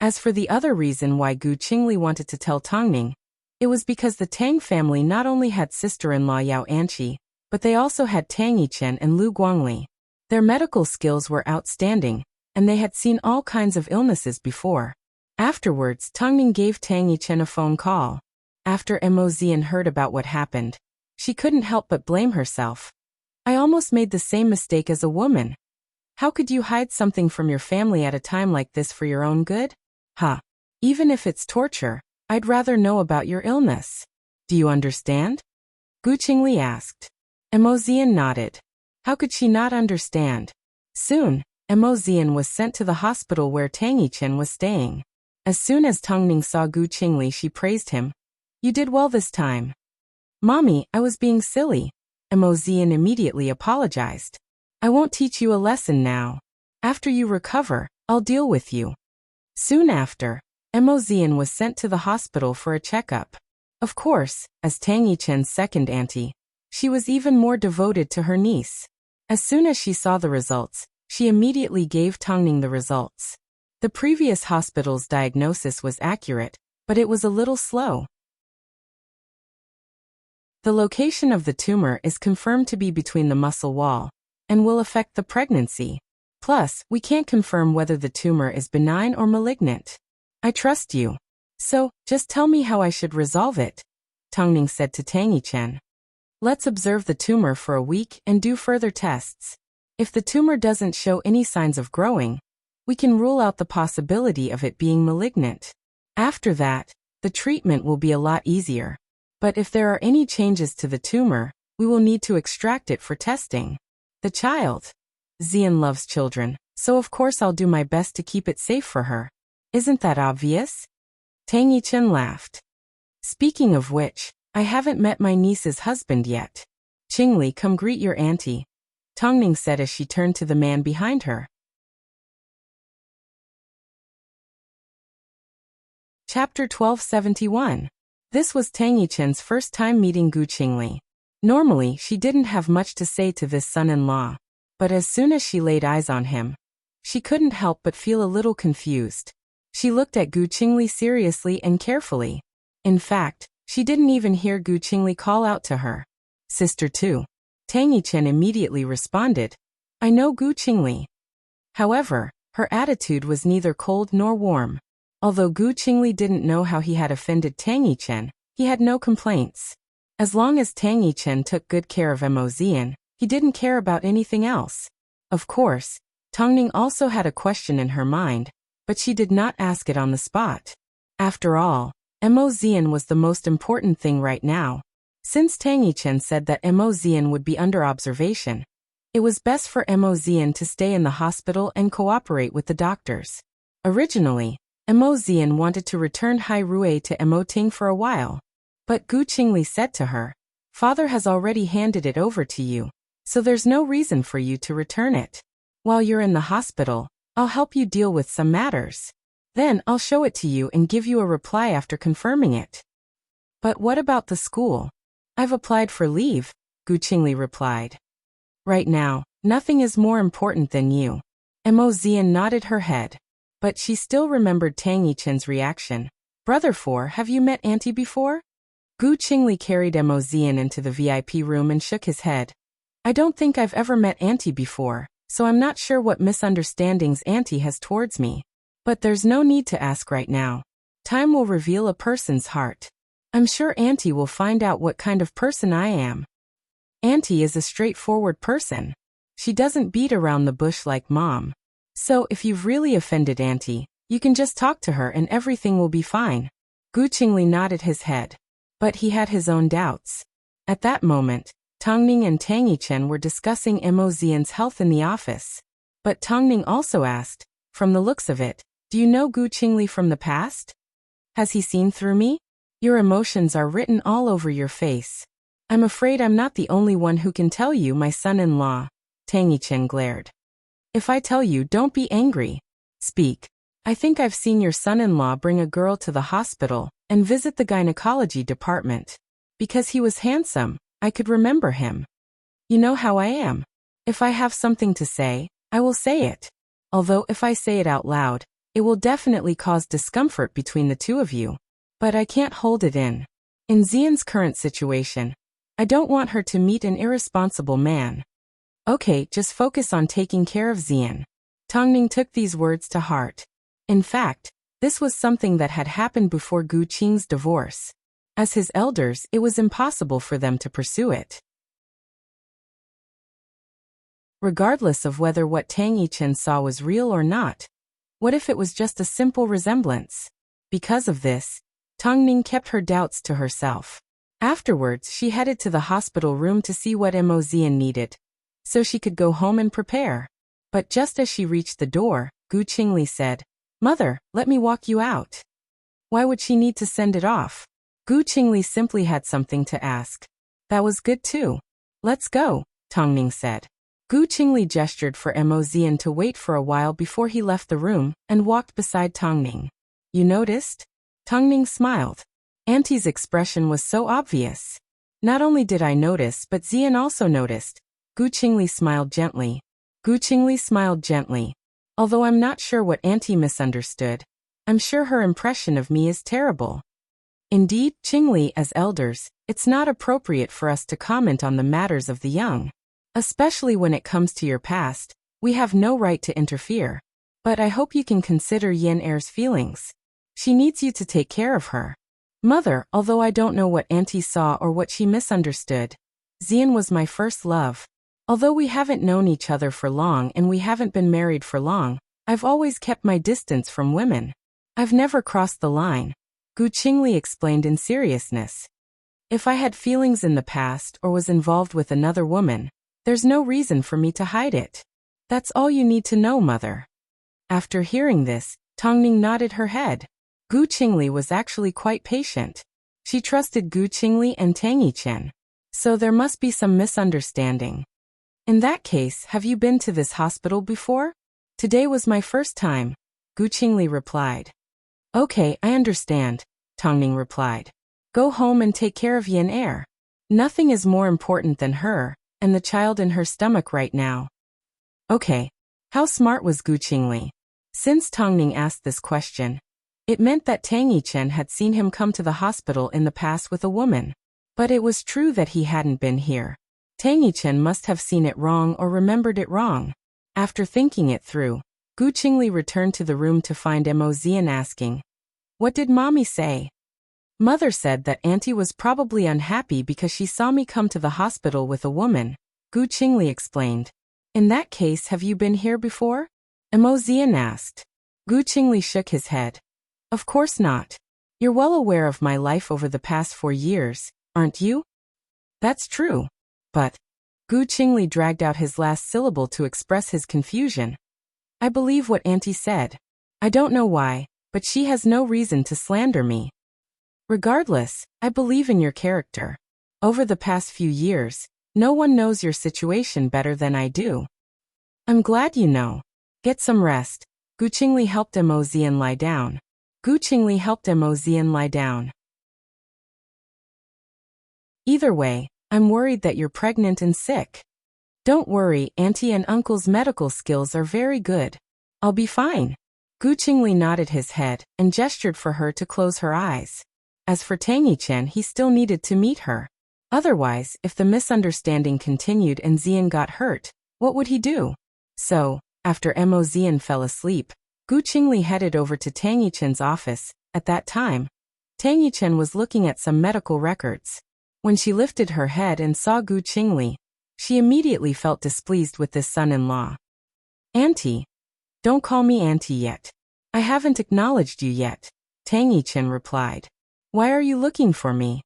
As for the other reason why Gu Qingli wanted to tell Tongning, it was because the Tang family not only had sister-in-law Yao Anqi, but they also had Tang Yichen and Lu Guangli. Their medical skills were outstanding, and they had seen all kinds of illnesses before. Afterwards, Tongning gave Tang Yichen a phone call. After Emozian heard about what happened, she couldn't help but blame herself. I almost made the same mistake as a woman. How could you hide something from your family at a time like this for your own good? Even if it's torture, I'd rather know about your illness. Do you understand? Gu Qingli asked. Emozian nodded. How could she not understand? Soon, Emozian was sent to the hospital where Tang Yichen was staying. As soon as Tongning saw Gu Qingli, she praised him. You did well this time. Mommy, I was being silly. Emozian immediately apologized. I won't teach you a lesson now. After you recover, I'll deal with you. Soon after, Emozian was sent to the hospital for a checkup. Of course, as Tang Yichen's second auntie, she was even more devoted to her niece. As soon as she saw the results, she immediately gave Tongning the results. The previous hospital's diagnosis was accurate, but it was a little slow. The location of the tumor is confirmed to be between the muscle wall, and will affect the pregnancy. Plus, we can't confirm whether the tumor is benign or malignant. I trust you. So, just tell me how I should resolve it, Tongning said to Tang Yichen. Let's observe the tumor for a week and do further tests. If the tumor doesn't show any signs of growing, we can rule out the possibility of it being malignant. After that, the treatment will be a lot easier. But if there are any changes to the tumor, we will need to extract it for testing. The child. Xian loves children, so of course I'll do my best to keep it safe for her. Isn't that obvious? Tang Yichen laughed. Speaking of which, I haven't met my niece's husband yet. Qingli, come greet your auntie, Tongning said as she turned to the man behind her. Chapter 1271. This was Tang Yichen's first time meeting Gu Qingli. Normally, she didn't have much to say to this son-in-law. But as soon as she laid eyes on him, she couldn't help but feel a little confused. She looked at Gu Qingli seriously and carefully. In fact, she didn't even hear Gu Qingli call out to her. Sister too. Tang Yichen immediately responded. I know Gu Qingli. However, her attitude was neither cold nor warm. Although Gu Qingli didn't know how he had offended Tang Yichen, he had no complaints. As long as Tang Yichen took good care of Mo Zian, he didn't care about anything else. Of course, Tongning also had a question in her mind, but she did not ask it on the spot. After all, Mo Zian was the most important thing right now. Since Tang Yichen said that Mo Zian would be under observation, it was best for Mo Zian to stay in the hospital and cooperate with the doctors. Originally, Mo Zian wanted to return Hai Rui to Mo Ting for a while. But Gu Qingli said to her, Father has already handed it over to you, so there's no reason for you to return it. While you're in the hospital, I'll help you deal with some matters. Then I'll show it to you and give you a reply after confirming it. But what about the school? I've applied for leave, Gu Qingli replied. Right now, nothing is more important than you. Mo Zian nodded her head. But she still remembered Tang Yichen's reaction. Brother Four, have you met Auntie before? Gu Qingli carried Mo Zian into the VIP room and shook his head. I don't think I've ever met Auntie before, so I'm not sure what misunderstandings Auntie has towards me. But there's no need to ask right now. Time will reveal a person's heart. I'm sure Auntie will find out what kind of person I am. Auntie is a straightforward person. She doesn't beat around the bush like Mom. So if you've really offended Auntie, you can just talk to her and everything will be fine. Gu Qingli nodded his head. But he had his own doubts. At that moment, Tongning and Tang Yichen were discussing Mo Zian's health in the office. But Tongning also asked, from the looks of it, do you know Gu Qingli from the past? Has he seen through me? Your emotions are written all over your face. I'm afraid I'm not the only one who can tell you, my son-in-law. Tang Yichen glared. If I tell you, don't be angry. Speak. I think I've seen your son-in-law bring a girl to the hospital and visit the gynecology department. Because he was handsome, I could remember him. You know how I am. If I have something to say, I will say it. Although if I say it out loud, it will definitely cause discomfort between the two of you. But I can't hold it in. In Zian's current situation, I don't want her to meet an irresponsible man. Okay, just focus on taking care of Zian. Tongning took these words to heart. In fact, this was something that had happened before Gu Qing's divorce. As his elders, it was impossible for them to pursue it. Regardless of whether what Tang Yichen saw was real or not, what if it was just a simple resemblance? Because of this, Tongning kept her doubts to herself. Afterwards, she headed to the hospital room to see what Mo Zian needed, so she could go home and prepare. But just as she reached the door, Gu Qingli said, Mother, let me walk you out. Why would she need to send it off? Gu Qingli simply had something to ask. That was good too. Let's go, Tongning said. Gu Qingli gestured for Mo Zian to wait for a while before he left the room and walked beside Tongning. You noticed? Tongning smiled. Auntie's expression was so obvious. Not only did I notice, but Zian also noticed. Gu Qingli smiled gently. Gu Qingli smiled gently. Although I'm not sure what Auntie misunderstood, I'm sure her impression of me is terrible. Indeed, Qingli, as elders, it's not appropriate for us to comment on the matters of the young. Especially when it comes to your past, we have no right to interfere. But I hope you can consider Yen Er's feelings. She needs you to take care of her. Mother, although I don't know what Auntie saw or what she misunderstood, Zian was my first love. Although we haven't known each other for long and we haven't been married for long, I've always kept my distance from women. I've never crossed the line, Gu Qingli explained in seriousness. If I had feelings in the past or was involved with another woman, there's no reason for me to hide it. That's all you need to know, Mother. After hearing this, Tongning nodded her head. Gu Qingli was actually quite patient. She trusted Gu Qingli and Tang Yichen. So there must be some misunderstanding. In that case, have you been to this hospital before? Today was my first time, Gu Qingli replied. Okay, I understand, Tongning replied. Go home and take care of Yin Er. Nothing is more important than her, and the child in her stomach right now. Okay. How smart was Gu Qingli? Since Tongning asked this question, it meant that Tang Yichen had seen him come to the hospital in the past with a woman. But it was true that he hadn't been here. Tang Yichen must have seen it wrong or remembered it wrong. After thinking it through, Gu Qingli returned to the room to find Mo Zian asking, "What did Mommy say?" Mother said that Auntie was probably unhappy because she saw me come to the hospital with a woman, Gu Qingli explained. In that case, have you been here before? Mo Zian asked. Gu Qingli shook his head. Of course not. You're well aware of my life over the past 4 years, aren't you? That's true. But Gu Qingli dragged out his last syllable to express his confusion. I believe what Auntie said. I don't know why, but she has no reason to slander me. Regardless, I believe in your character. Over the past few years, no one knows your situation better than I do. I'm glad you know. Get some rest. Gu Qingli helped Mo Zian lie down. Either way, I'm worried that you're pregnant and sick. Don't worry, Auntie and Uncle's medical skills are very good. I'll be fine. Gu Qingli nodded his head and gestured for her to close her eyes. As for Tang Yichen, he still needed to meet her. Otherwise, if the misunderstanding continued and Zian got hurt, what would he do? So, after Mo Zian fell asleep, Gu Qingli headed over to Tang Yichen's office. At that time, Tang Yichen was looking at some medical records. When she lifted her head and saw Gu Qingli, she immediately felt displeased with this son-in-law. Auntie. Don't call me Auntie yet. I haven't acknowledged you yet, Tang Yichen replied. Why are you looking for me?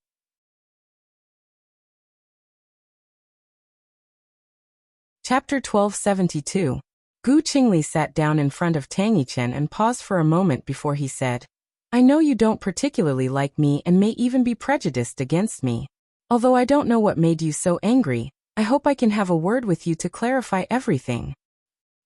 Chapter 1272. Gu Qingli sat down in front of Tang Yichen and paused for a moment before he said, I know you don't particularly like me and may even be prejudiced against me. Although I don't know what made you so angry, I hope I can have a word with you to clarify everything.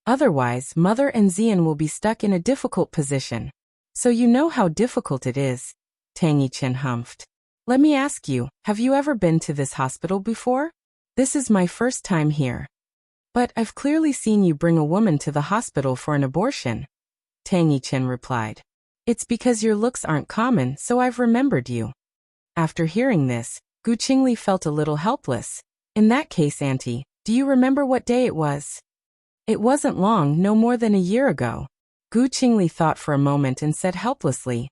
Otherwise, Mother and Zian will be stuck in a difficult position. So you know how difficult it is, Tang Yichen humphed. Let me ask you, have you ever been to this hospital before? This is my first time here. But I've clearly seen you bring a woman to the hospital for an abortion, Tang Yichen replied. It's because your looks aren't common, so I've remembered you. After hearing this, Gu Qingli felt a little helpless. In that case, Auntie, do you remember what day it was? It wasn't long, no more than a year ago. Gu Qingli thought for a moment and said helplessly,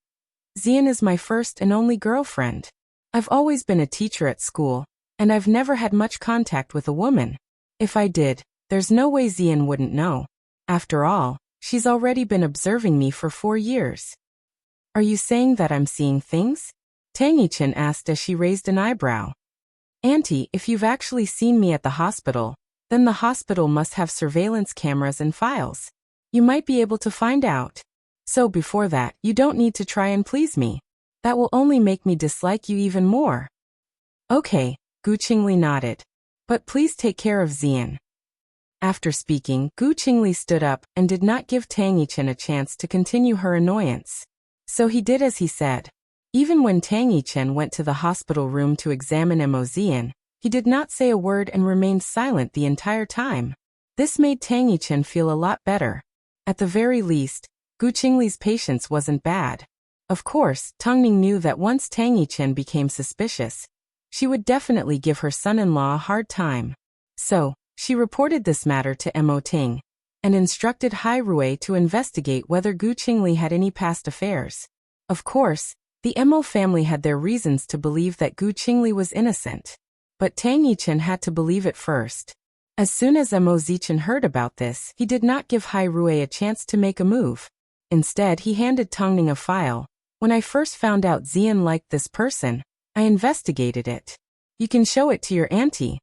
Zian is my first and only girlfriend. I've always been a teacher at school, and I've never had much contact with a woman. If I did, there's no way Zian wouldn't know. After all, she's already been observing me for 4 years. Are you saying that I'm seeing things? Tang Yichen asked as she raised an eyebrow. Auntie, if you've actually seen me at the hospital, then the hospital must have surveillance cameras and files. You might be able to find out. So before that, you don't need to try and please me. That will only make me dislike you even more. Okay, Gu Qingli nodded. But please take care of Zian. After speaking, Gu Qingli stood up and did not give Tang Yichen a chance to continue her annoyance. So he did as he said. Even when Tang Yichen went to the hospital room to examine Mo Zian, he did not say a word and remained silent the entire time. This made Tang Yichen feel a lot better. At the very least, Gu Qingli's patience wasn't bad. Of course, Tongning knew that once Tang Yichen became suspicious, she would definitely give her son-in-law a hard time. So, she reported this matter to Mo Ting, and instructed Hai Rui to investigate whether Gu Qingli had any past affairs. Of course, the Mo family had their reasons to believe that Gu Qingli was innocent. But Tang Yichen had to believe it first. As soon as Mo Zichen heard about this, he did not give Hai Rui a chance to make a move. Instead, he handed Tongning a file. When I first found out Zian liked this person, I investigated it. You can show it to your auntie.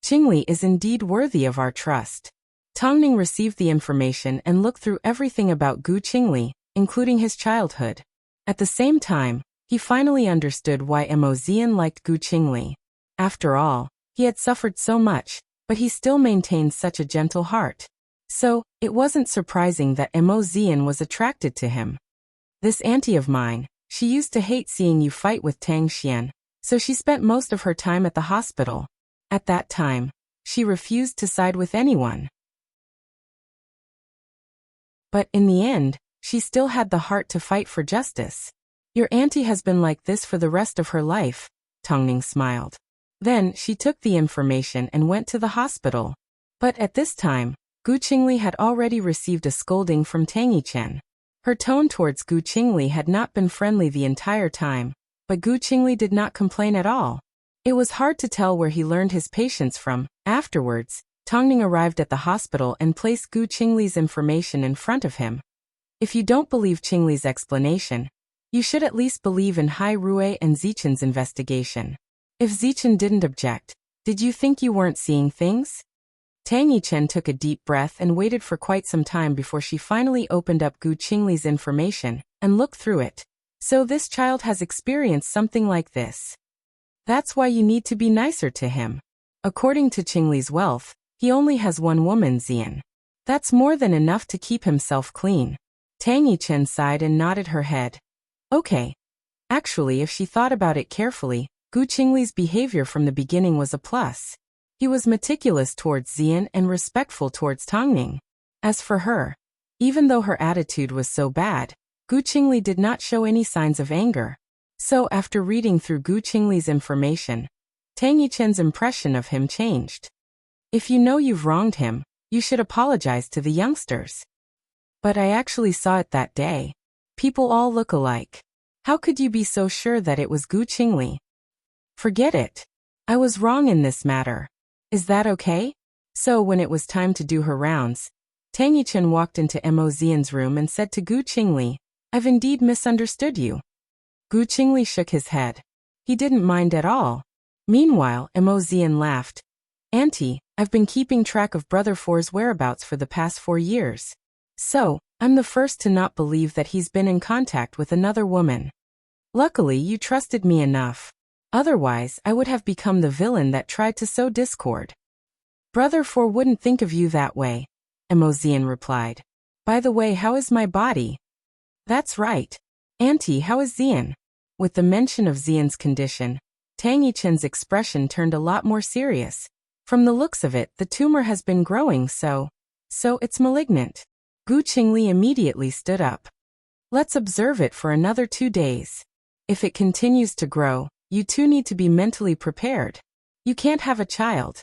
Qingli is indeed worthy of our trust. Tongning received the information and looked through everything about Gu Qingli, including his childhood. At the same time, he finally understood why Mo Zian liked Gu Qingli. After all, he had suffered so much, but he still maintained such a gentle heart. So, it wasn't surprising that Mo Zian was attracted to him. This auntie of mine, she used to hate seeing you fight with Tang Xian, so she spent most of her time at the hospital. At that time, she refused to side with anyone. But in the end, she still had the heart to fight for justice. Your auntie has been like this for the rest of her life, Tongning smiled. Then she took the information and went to the hospital. But at this time, Gu Qingli had already received a scolding from Tang Yichen. Her tone towards Gu Qingli had not been friendly the entire time, but Gu Qingli did not complain at all. It was hard to tell where he learned his patience from. Afterwards, Tongning arrived at the hospital and placed Gu Qingli's information in front of him. If you don't believe Qingli's explanation, you should at least believe in Hai Rui and Zichen's investigation. If Zichen didn't object, did you think you weren't seeing things? Tang Yichen took a deep breath and waited for quite some time before she finally opened up Gu Qingli's information and looked through it. So this child has experienced something like this. That's why you need to be nicer to him. According to Qingli's wealth, he only has one woman, Xian. That's more than enough to keep himself clean. Tang Yichen sighed and nodded her head. Okay. Actually, if she thought about it carefully, Gu Qingli's behavior from the beginning was a plus. He was meticulous towards Xian and respectful towards Tongning. As for her, even though her attitude was so bad, Gu Qingli did not show any signs of anger. So after reading through Gu Qingli's information, Tang Yichen's impression of him changed. If you know you've wronged him, you should apologize to the youngsters. But I actually saw it that day. People all look alike. How could you be so sure that it was Gu Qingli? Forget it. I was wrong in this matter. Is that okay? So when it was time to do her rounds, Tang Yichen walked into Mo Xian's room and said to Gu Qingli, I've indeed misunderstood you. Gu Qingli shook his head. He didn't mind at all. Meanwhile, Mo Xian laughed. Auntie, I've been keeping track of Brother Four's whereabouts for the past 4 years. So, I'm the first to not believe that he's been in contact with another woman. Luckily, you trusted me enough. Otherwise, I would have become the villain that tried to sow discord. Brother Four wouldn't think of you that way, Mo Xian replied. By the way, how is my body? That's right. Auntie, how is Xian? With the mention of Xian's condition, Tang Yichen's expression turned a lot more serious. From the looks of it, the tumor has been growing so it's malignant. Gu Qingli immediately stood up. Let's observe it for another 2 days. If it continues to grow, you two need to be mentally prepared. You can't have a child.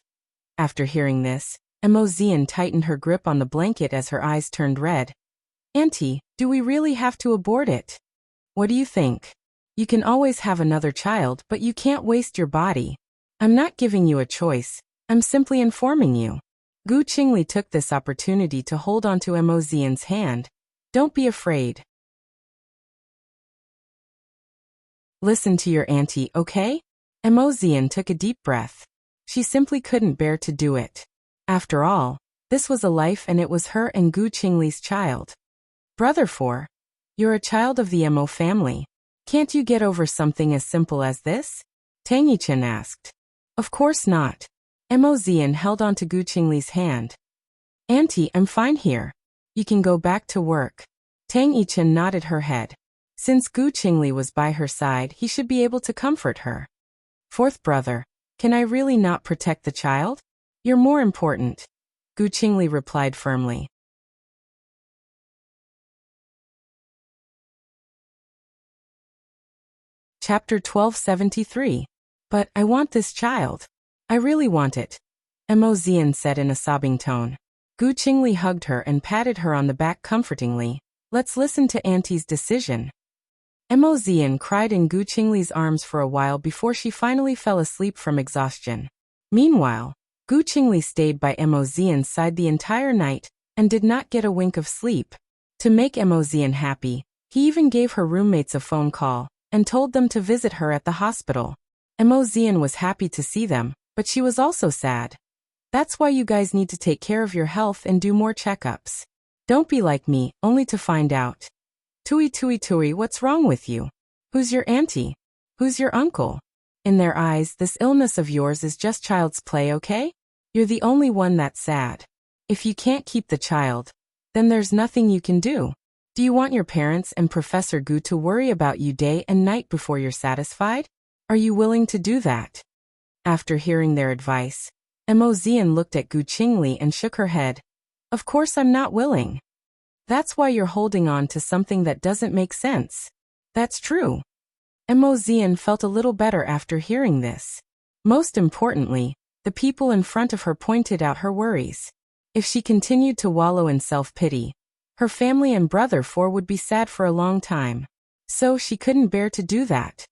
After hearing this, Mo Xian tightened her grip on the blanket as her eyes turned red. Auntie, do we really have to abort it? What do you think? You can always have another child, but you can't waste your body. I'm not giving you a choice. I'm simply informing you. Gu Qingli took this opportunity to hold onto Mo Xian's hand. Don't be afraid. Listen to your auntie, okay? Mo Xian took a deep breath. She simply couldn't bear to do it. After all, this was a life and it was her and Gu Qingli's child. Brother Four, you're a child of the Mo family. Can't you get over something as simple as this? Tang Yichen asked. Of course not. Mo Xian held onto Gu Qingli's hand. Auntie, I'm fine here. You can go back to work. Tang Yichen nodded her head. Since Gu Qingli was by her side, he should be able to comfort her. Fourth brother, can I really not protect the child? You're more important. Gu Qingli replied firmly. Chapter 1273. But I want this child. I really want it. Mo Xian said in a sobbing tone. Gu Qingli hugged her and patted her on the back comfortingly. Let's listen to Auntie's decision. Mo Xian cried in Gu Qingli's arms for a while before she finally fell asleep from exhaustion. Meanwhile, Gu Qingli stayed by Mo Xian's side the entire night and did not get a wink of sleep. To make Mo Xian happy, he even gave her roommates a phone call and told them to visit her at the hospital. Mo Xian was happy to see them, but she was also sad. That's why you guys need to take care of your health and do more checkups. Don't be like me, only to find out. Tui, what's wrong with you? Who's your auntie? Who's your uncle? In their eyes, this illness of yours is just child's play, okay? You're the only one that's sad. If you can't keep the child, then there's nothing you can do. Do you want your parents and Professor Gu to worry about you day and night before you're satisfied? Are you willing to do that? After hearing their advice, Mo Zian looked at Gu Qingli and shook her head. Of course I'm not willing. That's why you're holding on to something that doesn't make sense. That's true. Mo Zian felt a little better after hearing this. Most importantly, the people in front of her pointed out her worries. If she continued to wallow in self-pity, her family and brother would be sad for a long time. So she couldn't bear to do that.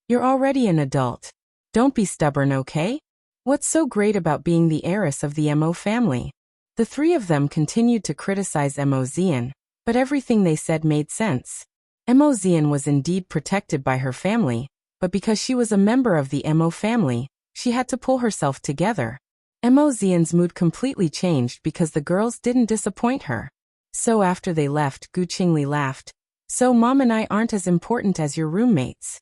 You're already an adult. Don't be stubborn, okay? What's so great about being the heiress of the Mo family? The three of them continued to criticize Mo Zian, but everything they said made sense. Mo Zian was indeed protected by her family, but because she was a member of the Mo family, she had to pull herself together. Mo Zian's mood completely changed because the girls didn't disappoint her. So after they left, Gu Qingli laughed. So Mom and I aren't as important as your roommates.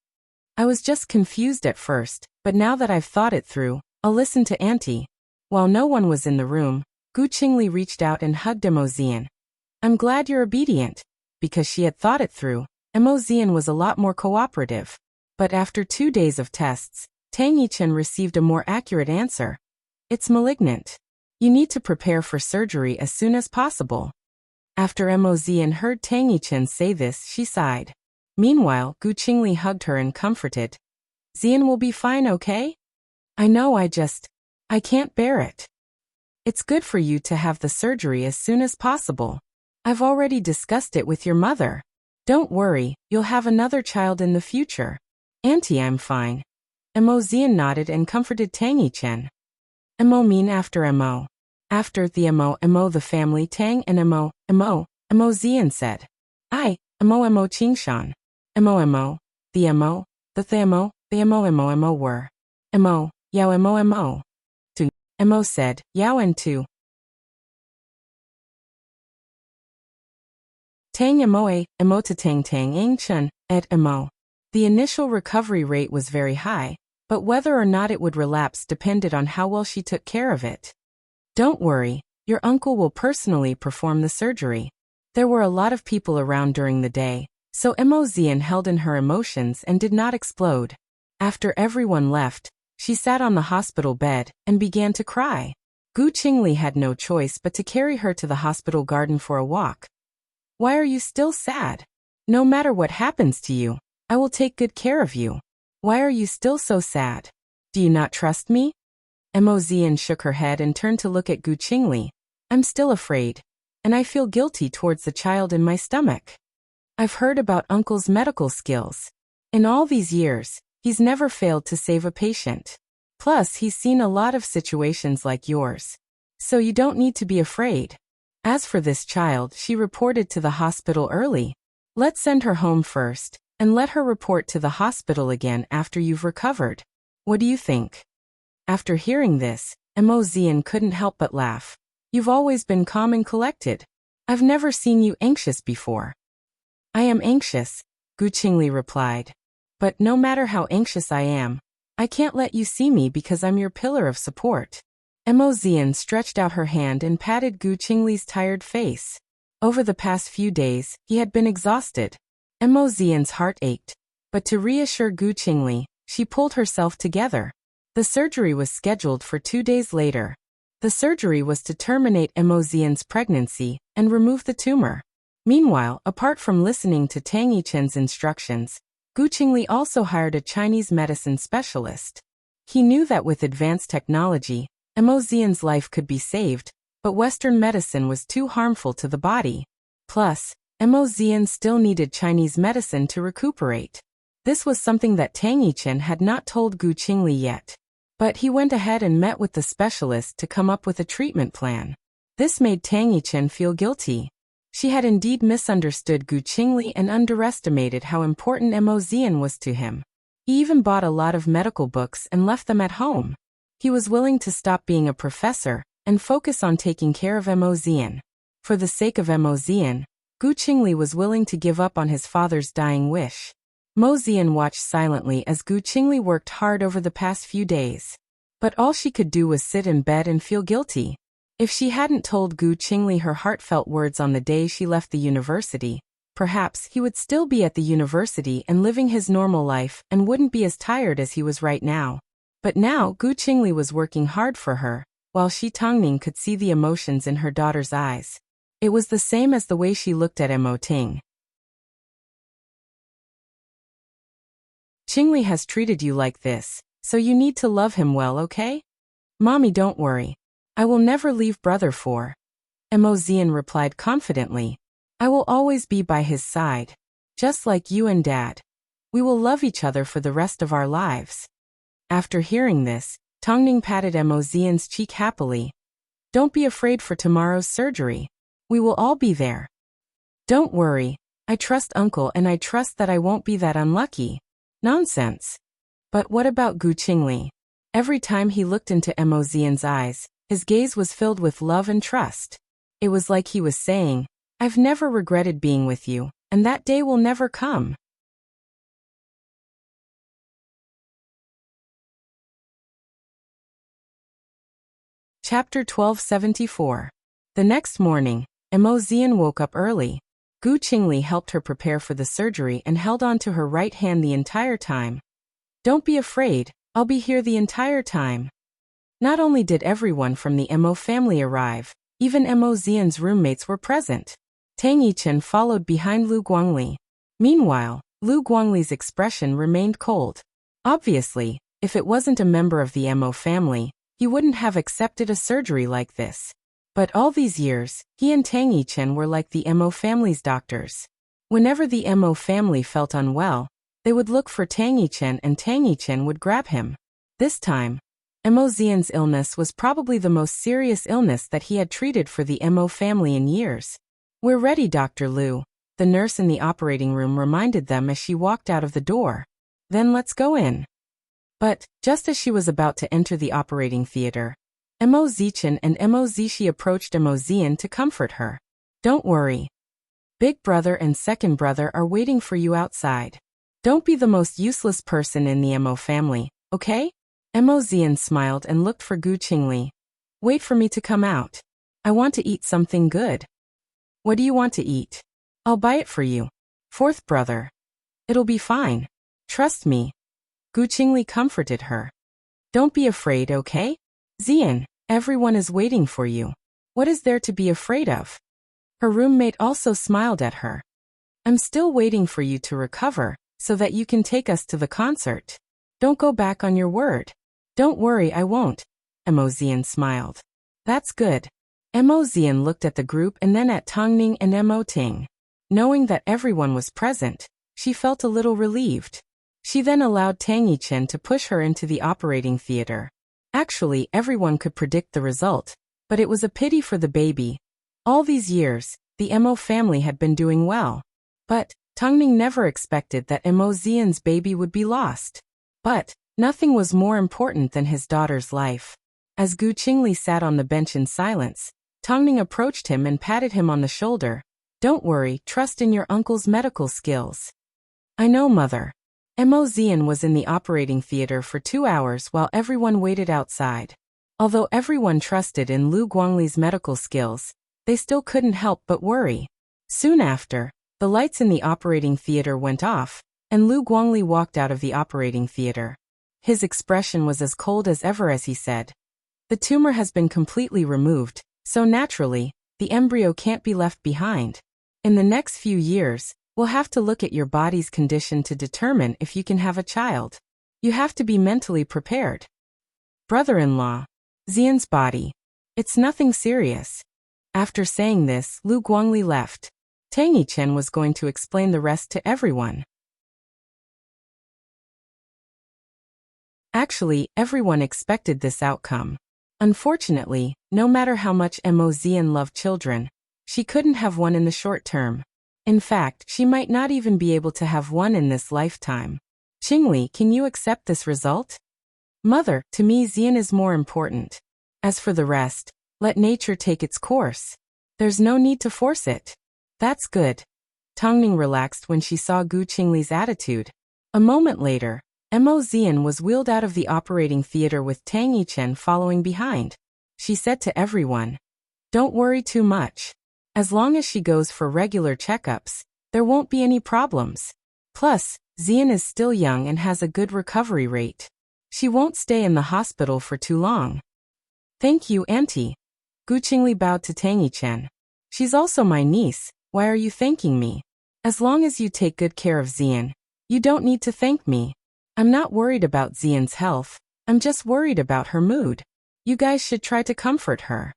I was just confused at first, but now that I've thought it through, I'll listen to Auntie. While no one was in the room, Gu Qingli reached out and hugged Mo Zian. I'm glad you're obedient. Because she had thought it through, Mo Zian was a lot more cooperative. But after 2 days of tests, Tang Yichen received a more accurate answer. It's malignant. You need to prepare for surgery as soon as possible. After Mo Zian heard Tang Yichen say this, she sighed. Meanwhile, Gu Qingli hugged her and comforted. Zian will be fine, okay? I know, I can't bear it. It's good for you to have the surgery as soon as possible. I've already discussed it with your mother. Don't worry, you'll have another child in the future. Auntie, I'm fine. Mo Zian nodded and comforted Tang Yichen. Mo mean after Mo. After the Mo the family Tang and Mo Zian said. Mo Qingshan. Mo, the Mo, the Mo were. Mo, Yao Mo. Tu. Mo said, Yao and Tu. Tang Mo to Tang Ang Chen, et Mo. The initial recovery rate was very high, but whether or not it would relapse depended on how well she took care of it. Don't worry, your uncle will personally perform the surgery. There were a lot of people around during the day, so Mo Zian held in her emotions and did not explode. After everyone left, she sat on the hospital bed and began to cry. Gu Qingli had no choice but to carry her to the hospital garden for a walk. Why are you still sad? No matter what happens to you, I will take good care of you. Why are you still so sad? Do you not trust me? Mo Zian shook her head and turned to look at Gu Qingli. I'm still afraid, and I feel guilty towards the child in my stomach. I've heard about Uncle's medical skills. In all these years, he's never failed to save a patient. Plus, he's seen a lot of situations like yours. So you don't need to be afraid. As for this child, she reported to the hospital early. Let's send her home first, and let her report to the hospital again after you've recovered. What do you think? After hearing this, Mo Zian couldn't help but laugh. You've always been calm and collected. I've never seen you anxious before. I am anxious, Gu Qingli replied. But no matter how anxious I am, I can't let you see me because I'm your pillar of support. Mo Zian stretched out her hand and patted Gu Qingli's tired face. Over the past few days, he had been exhausted. Mo Zian's heart ached. But to reassure Gu Qingli, she pulled herself together. The surgery was scheduled for 2 days later. The surgery was to terminate Mo Zian's pregnancy and remove the tumor. Meanwhile, apart from listening to Tang Yichen's instructions, Gu Qingli also hired a Chinese medicine specialist. He knew that with advanced technology, Mo Zian's life could be saved, but Western medicine was too harmful to the body. Plus, Mo Zian still needed Chinese medicine to recuperate. This was something that Tang Yichen had not told Gu Qingli yet. But he went ahead and met with the specialist to come up with a treatment plan. This made Tang Yichen feel guilty. She had indeed misunderstood Gu Qingli and underestimated how important Mo Zian was to him. He even bought a lot of medical books and left them at home. He was willing to stop being a professor and focus on taking care of Mo Zian. For the sake of Mo Zian, Gu Qingli was willing to give up on his father's dying wish. Mo Zian watched silently as Gu Qingli worked hard over the past few days. But all she could do was sit in bed and feel guilty. If she hadn't told Gu Qingli her heartfelt words on the day she left the university, perhaps he would still be at the university and living his normal life and wouldn't be as tired as he was right now. But now Gu Qingli was working hard for her, while Shi Tongning could see the emotions in her daughter's eyes. It was the same as the way she looked at Mo Ting. Qingli has treated you like this, so you need to love him well, okay? Mommy, don't worry. I will never leave brother for. Mo Zian replied confidently. I will always be by his side. Just like you and Dad. We will love each other for the rest of our lives. After hearing this, Tongning patted Mo Zian's cheek happily. Don't be afraid for tomorrow's surgery. We will all be there. Don't worry. I trust Uncle and I trust that I won't be that unlucky. Nonsense. But what about Gu Qingli? Every time he looked into Mo Zian's eyes, his gaze was filled with love and trust. It was like he was saying, I've never regretted being with you, and that day will never come. Chapter 1274. The next morning, Mo Zian woke up early. Gu Qingli helped her prepare for the surgery and held on to her right hand the entire time. Don't be afraid, I'll be here the entire time. Not only did everyone from the Mo family arrive, even Mo Zian's roommates were present. Tang Yichen followed behind Lu Guangli. Meanwhile, Lu Guangli's expression remained cold. Obviously, if it wasn't a member of the Mo family, he wouldn't have accepted a surgery like this. But all these years, he and Tang Yichen were like the Mo family's doctors. Whenever the Mo family felt unwell, they would look for Tang Yichen and Tang Yichen would grab him. This time, Mo Zian's illness was probably the most serious illness that he had treated for the Mo family in years. We're ready, Dr. Lu, the nurse in the operating room reminded them as she walked out of the door. Then let's go in. But, just as she was about to enter the operating theater, Mo Zichen and Mo Zishi approached Mo Zian to comfort her. Don't worry. Big brother and second brother are waiting for you outside. Don't be the most useless person in the Mo family, okay? Mo Zian smiled and looked for Gu Qingli. Wait for me to come out. I want to eat something good. What do you want to eat? I'll buy it for you. Fourth brother. It'll be fine. Trust me. Gu Qingli comforted her. Don't be afraid, okay? Zian, everyone is waiting for you. What is there to be afraid of? Her roommate also smiled at her. I'm still waiting for you to recover, so that you can take us to the concert. Don't go back on your word. Don't worry, I won't. Mo Zian smiled. That's good. Mo Zian looked at the group and then at Tongning and Mo Ting. Knowing that everyone was present, she felt a little relieved. She then allowed Tang Yichen to push her into the operating theater. Actually, everyone could predict the result, but it was a pity for the baby. All these years, the Mo family had been doing well. But, Tongning never expected that Mo Zian's baby would be lost. But, nothing was more important than his daughter's life. As Gu Qingli sat on the bench in silence, Tongning approached him and patted him on the shoulder. Don't worry, trust in your uncle's medical skills. I know, mother. Mo Zian was in the operating theater for 2 hours while everyone waited outside. Although everyone trusted in Lu Guangli's medical skills, they still couldn't help but worry. Soon after, the lights in the operating theater went off, and Lu Guangli walked out of the operating theater. His expression was as cold as ever as he said, the tumor has been completely removed, so naturally, the embryo can't be left behind. In the next few years, we'll have to look at your body's condition to determine if you can have a child. You have to be mentally prepared. Brother-in-law. Zian's body. It's nothing serious. After saying this, Lu Guangli left. Tang Yichen was going to explain the rest to everyone. Actually, everyone expected this outcome. Unfortunately, no matter how much Mo Zian loved children, she couldn't have one in the short term. In fact, she might not even be able to have one in this lifetime. Qingli, can you accept this result? Mother, to me Zian is more important. As for the rest, let nature take its course. There's no need to force it. That's good. Tongning relaxed when she saw Gu Qingli's attitude. A moment later, Mo Zian was wheeled out of the operating theater with Tang Yichen following behind. She said to everyone, don't worry too much. As long as she goes for regular checkups, There won't be any problems. Plus, Xian is still young and has a good recovery rate. She won't stay in the hospital for too long. Thank you, Auntie. Gu Qingli bowed to Tang Yichen. She's also my niece, why are you thanking me? As long as you take good care of Xian, you don't need to thank me. I'm not worried about Xian's health, I'm just worried about her mood. You guys should try to comfort her.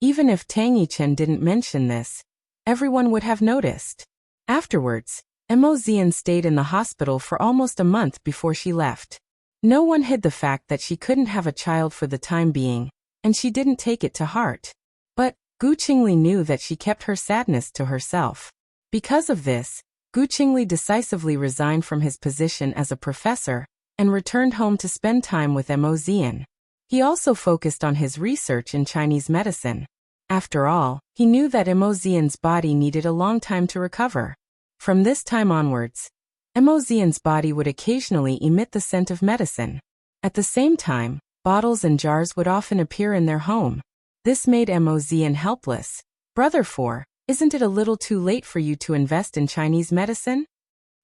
Even if Tang Yichen didn't mention this, everyone would have noticed. Afterwards, Mo Xian stayed in the hospital for almost a month before she left. No one hid the fact that she couldn't have a child for the time being, and she didn't take it to heart. But Gu Qingli knew that she kept her sadness to herself. Because of this, Gu Qingli decisively resigned from his position as a professor and returned home to spend time with Mo Xian. He also focused on his research in Chinese medicine. After all, he knew that Mo Xian's body needed a long time to recover. From this time onwards, Mo Xian's body would occasionally emit the scent of medicine. At the same time, bottles and jars would often appear in their home. This made Mo Xian helpless. Brother 4, isn't it a little too late for you to invest in Chinese medicine?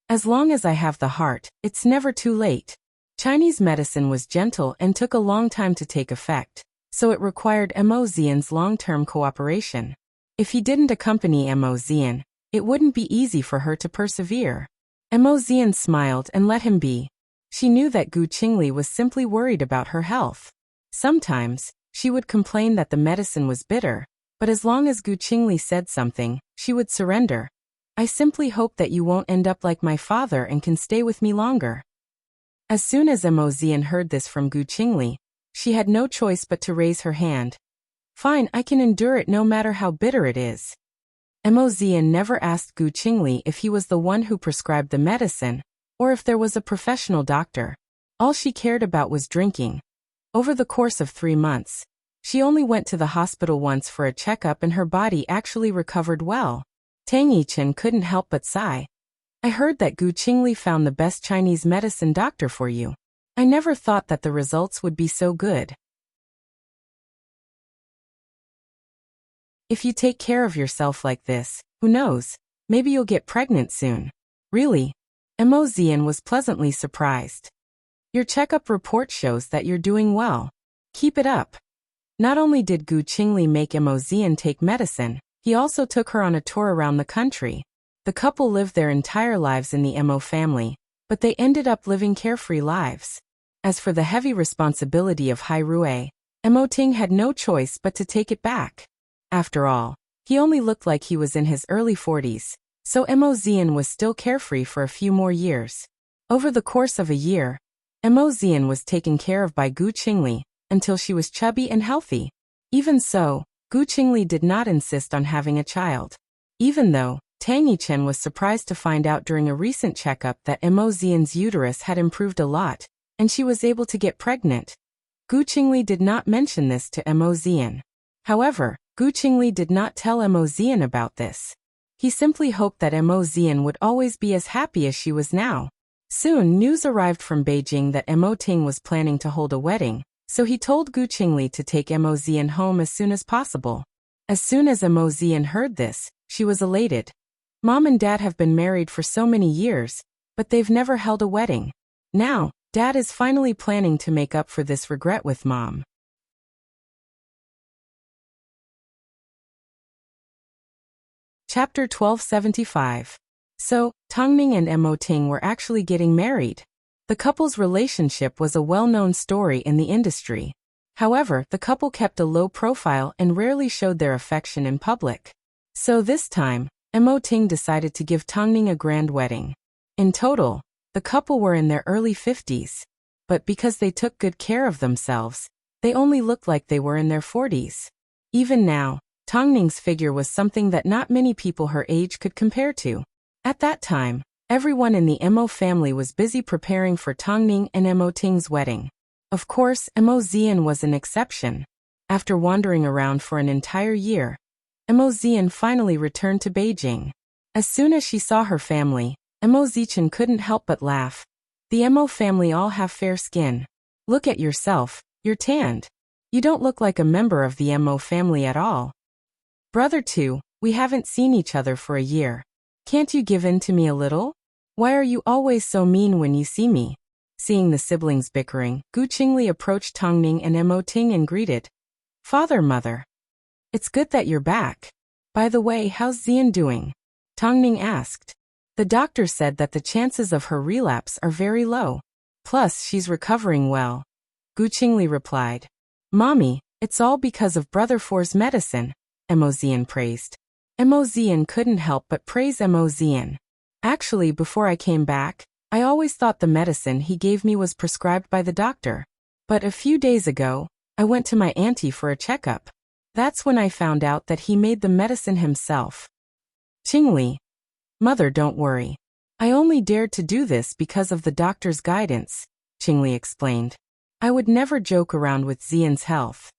As long as I have the heart, it's never too late. Chinese medicine was gentle and took a long time to take effect, so it required Mo Xian's long-term cooperation. If he didn't accompany Mo Xian, it wouldn't be easy for her to persevere. Mo Xian smiled and let him be. She knew that Gu Qingli was simply worried about her health. Sometimes, she would complain that the medicine was bitter, but as long as Gu Qingli said something, she would surrender. I simply hope that you won't end up like my father and can stay with me longer. As soon as Mo Xian heard this from Gu Qingli, she had no choice but to raise her hand. Fine, I can endure it no matter how bitter it is. Mo Xian never asked Gu Qingli if he was the one who prescribed the medicine, or if there was a professional doctor. All she cared about was drinking. Over the course of 3 months, she only went to the hospital once for a checkup and her body actually recovered well. Tang Yichen couldn't help but sigh. I heard that Gu Qingli found the best Chinese medicine doctor for you. I never thought that the results would be so good. If you take care of yourself like this, who knows, maybe you'll get pregnant soon. Really? Mo Xian was pleasantly surprised. Your checkup report shows that you're doing well. Keep it up. Not only did Gu Qingli make Mo Xian take medicine, he also took her on a tour around the country. The couple lived their entire lives in the Mo family, but they ended up living carefree lives. As for the heavy responsibility of Hai Rui, Mo Ting had no choice but to take it back. After all, he only looked like he was in his early 40s, so Mo Xian was still carefree for a few more years. Over the course of a year, Mo Xian was taken care of by Gu Qingli until she was chubby and healthy. Even so, Gu Qingli did not insist on having a child. Even though, Tang Yichen was surprised to find out during a recent checkup that Mo Xian's uterus had improved a lot, and she was able to get pregnant. Gu Qingli did not mention this to Mo Xian. However, Gu Qingli did not tell Mo Xian about this. He simply hoped that Mo Xian would always be as happy as she was now. Soon news arrived from Beijing that Mo Ting was planning to hold a wedding, so he told Gu Qingli to take Mo Xian home as soon as possible. As soon as Mo Xian heard this, she was elated. Mom and Dad have been married for so many years, but they've never held a wedding. Now, Dad is finally planning to make up for this regret with Mom. Chapter 1275. So, Tongning and Mo Ting were actually getting married. The couple's relationship was a well-known story in the industry. However, the couple kept a low profile and rarely showed their affection in public. So this time, Mo Ting decided to give Tongning a grand wedding. In total, the couple were in their early 50s. But because they took good care of themselves, they only looked like they were in their 40s. Even now, Tongning's figure was something that not many people her age could compare to. At that time, everyone in the Mo family was busy preparing for Tongning and Mo Ting's wedding. Of course, Mo Xian was an exception. After wandering around for an entire year, Mo Xian finally returned to Beijing. As soon as she saw her family, Mo Zichen couldn't help but laugh. The Mo family all have fair skin. Look at yourself, you're tanned. You don't look like a member of the Mo family at all. Brother 2, we haven't seen each other for a year. Can't you give in to me a little? Why are you always so mean when you see me? Seeing the siblings bickering, Gu Qingli approached Tongning and Mo Ting and greeted. Father, mother. It's good that you're back. By the way, how's Xian doing? Tongning asked. The doctor said that the chances of her relapse are very low. Plus, she's recovering well. Gu Qingli replied. Mommy, it's all because of Brother Four's medicine, Mo Xian praised. Mo Xian couldn't help but praise Mo Xian. Actually, before I came back, I always thought the medicine he gave me was prescribed by the doctor. But a few days ago, I went to my auntie for a checkup. That's when I found out that he made the medicine himself. Qingli. Mother, don't worry. I only dared to do this because of the doctor's guidance, Qingli explained. I would never joke around with Xian's health.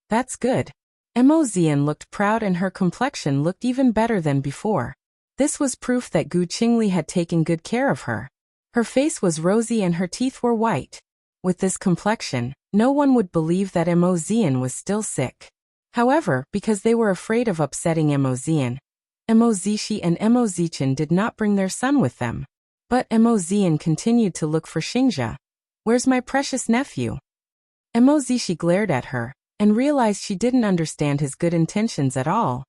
That's good. Mo Xian looked proud and her complexion looked even better than before. This was proof that Gu Qingli had taken good care of her. Her face was rosy and her teeth were white. With this complexion, no one would believe that Mo Xian was still sick. However, because they were afraid of upsetting Mo Xian, Mo Zishi and Mo Zichen did not bring their son with them. But Mo Xian continued to look for Xingzhe. Where's my precious nephew? Mo Zishi glared at her and realized she didn't understand his good intentions at all.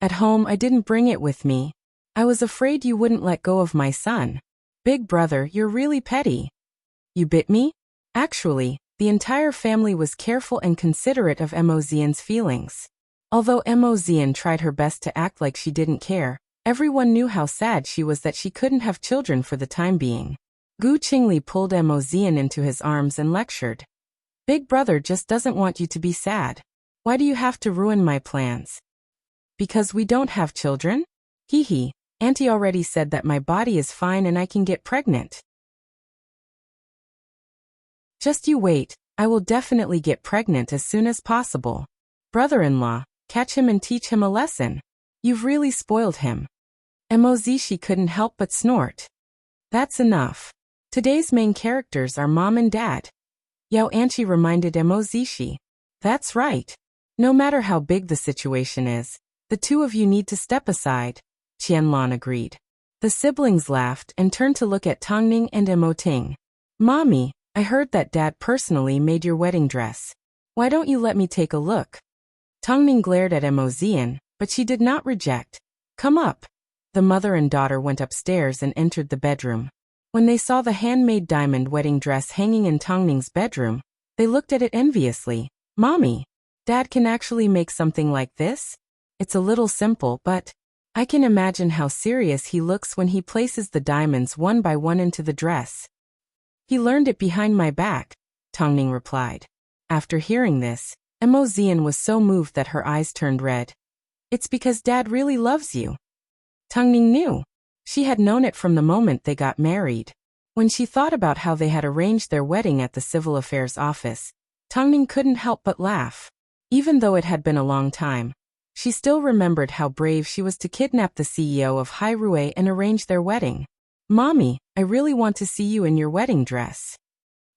At home, I didn't bring it with me. I was afraid you wouldn't let go of my son. Big brother, you're really petty. You bit me? Actually, the entire family was careful and considerate of Mo Xian's feelings. Although Mo Xian tried her best to act like she didn't care, everyone knew how sad she was that she couldn't have children for the time being. Gu Qingli pulled Mo Xian into his arms and lectured. Big brother just doesn't want you to be sad. Why do you have to ruin my plans? Because we don't have children? Hee hee, Auntie already said that my body is fine and I can get pregnant. Just you wait, I will definitely get pregnant as soon as possible. Brother-in-law, catch him and teach him a lesson. You've really spoiled him. Mo Zishi couldn't help but snort. That's enough. Today's main characters are mom and dad. Yao Anchi reminded Mo Zishi. That's right. No matter how big the situation is, the two of you need to step aside. Qianlan agreed. The siblings laughed and turned to look at Tongning and Mo Ting. Mommy, I heard that Dad personally made your wedding dress. Why don't you let me take a look? Tongning glared at Mo Xian, but she did not reject. Come up. The mother and daughter went upstairs and entered the bedroom. When they saw the handmade diamond wedding dress hanging in Tongning's bedroom, they looked at it enviously. Mommy, Dad can actually make something like this? It's a little simple, but I can imagine how serious he looks when he places the diamonds one by one into the dress. He learned it behind my back, Tongning replied. After hearing this, Mo Xian was so moved that her eyes turned red. It's because Dad really loves you. Tongning knew. She had known it from the moment they got married. When she thought about how they had arranged their wedding at the Civil Affairs office, Tongning couldn't help but laugh. Even though it had been a long time, she still remembered how brave she was to kidnap the CEO of Hai Rui and arrange their wedding. Mommy, I really want to see you in your wedding dress.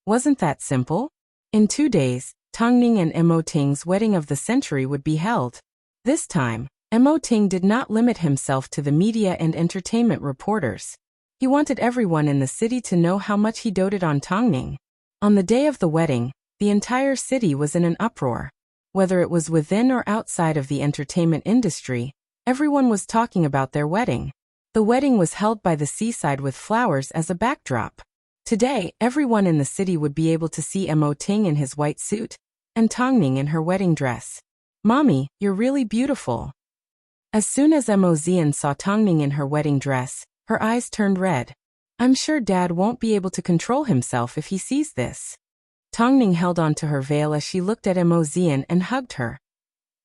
Wasn't that simple? In 2 days, Tongning and Mo Ting's wedding of the century would be held. This time, Mo Ting did not limit himself to the media and entertainment reporters. He wanted everyone in the city to know how much he doted on Tongning. On the day of the wedding, the entire city was in an uproar. Whether it was within or outside of the entertainment industry, everyone was talking about their wedding. The wedding was held by the seaside with flowers as a backdrop. Today, everyone in the city would be able to see Mo Ting in his white suit, and Tongning in her wedding dress. Mommy, you're really beautiful. As soon as Mo Xian saw Tongning in her wedding dress, her eyes turned red. I'm sure Dad won't be able to control himself if he sees this. Tongning held on to her veil as she looked at Mo Xian and hugged her.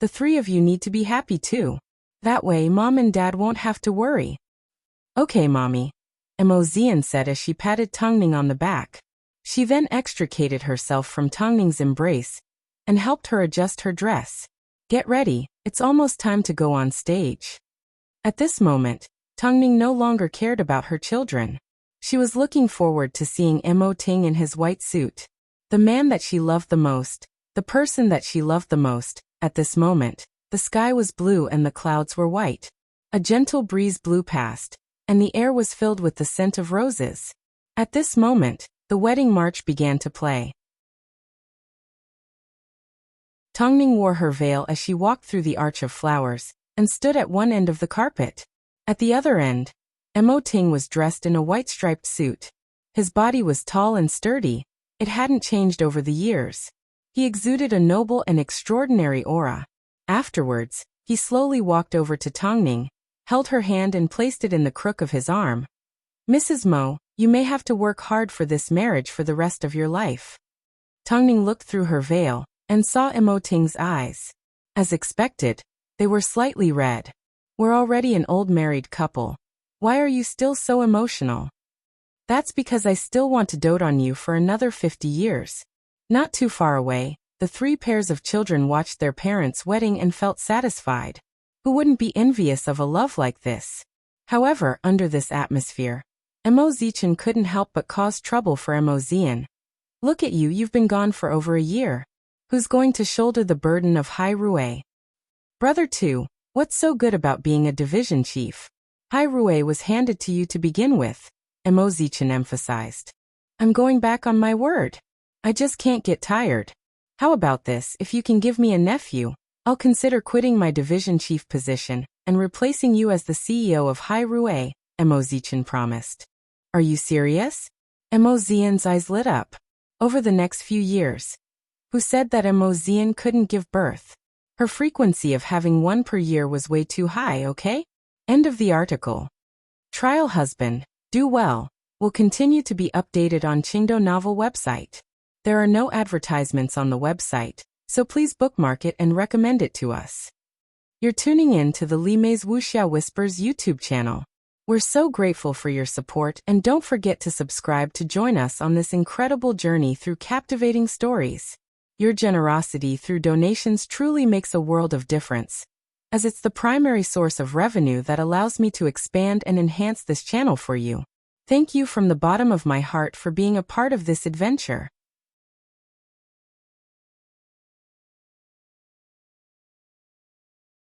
The three of you need to be happy too. That way Mom and Dad won't have to worry. Okay, Mommy, Mo Xian said as she patted Tongning on the back. She then extricated herself from Tongning's embrace and helped her adjust her dress. Get ready, it's almost time to go on stage. At this moment, Tongning no longer cared about her children. She was looking forward to seeing Mo Ting in his white suit. The man that she loved the most, the person that she loved the most. At this moment, the sky was blue and the clouds were white. A gentle breeze blew past, and the air was filled with the scent of roses. At this moment, the wedding march began to play. Tongning wore her veil as she walked through the arch of flowers, and stood at one end of the carpet. At the other end, Mo Ting was dressed in a white striped suit. His body was tall and sturdy. It hadn't changed over the years. He exuded a noble and extraordinary aura. Afterwards, he slowly walked over to Tongning, held her hand and placed it in the crook of his arm. "Mrs. Mo, you may have to work hard for this marriage for the rest of your life." Tongning looked through her veil and saw Mo Ting's eyes. As expected, they were slightly red. "We're already an old married couple. Why are you still so emotional?" "That's because I still want to dote on you for another 50 years. Not too far away, the 3 pairs of children watched their parents' wedding and felt satisfied. Who wouldn't be envious of a love like this? However, under this atmosphere, Mo Zichen couldn't help but cause trouble for Mo Zian. "Look at you, you've been gone for over a year. Who's going to shoulder the burden of Hai Rui?" "Brother 2, what's so good about being a division chief? Hai Rui was handed to you to begin with," Mo Zichen emphasized. "I'm going back on my word. I just can't get tired. How about this, if you can give me a nephew, I'll consider quitting my division chief position and replacing you as the CEO of Hai Rui," Mo Zichen promised. "Are you serious?" Mo Zian's eyes lit up. Over the next few years, who said that Mo Zian couldn't give birth? Her frequency of having one per year was way too high, okay? End of the article. Trial husband, do well, will continue to be updated on Qingdao Novel website. There are no advertisements on the website, so please bookmark it and recommend it to us. You're tuning in to the Li Mei's Wuxia Whispers YouTube channel. We're so grateful for your support, and don't forget to subscribe to join us on this incredible journey through captivating stories. Your generosity through donations truly makes a world of difference, as it's the primary source of revenue that allows me to expand and enhance this channel for you. Thank you from the bottom of my heart for being a part of this adventure.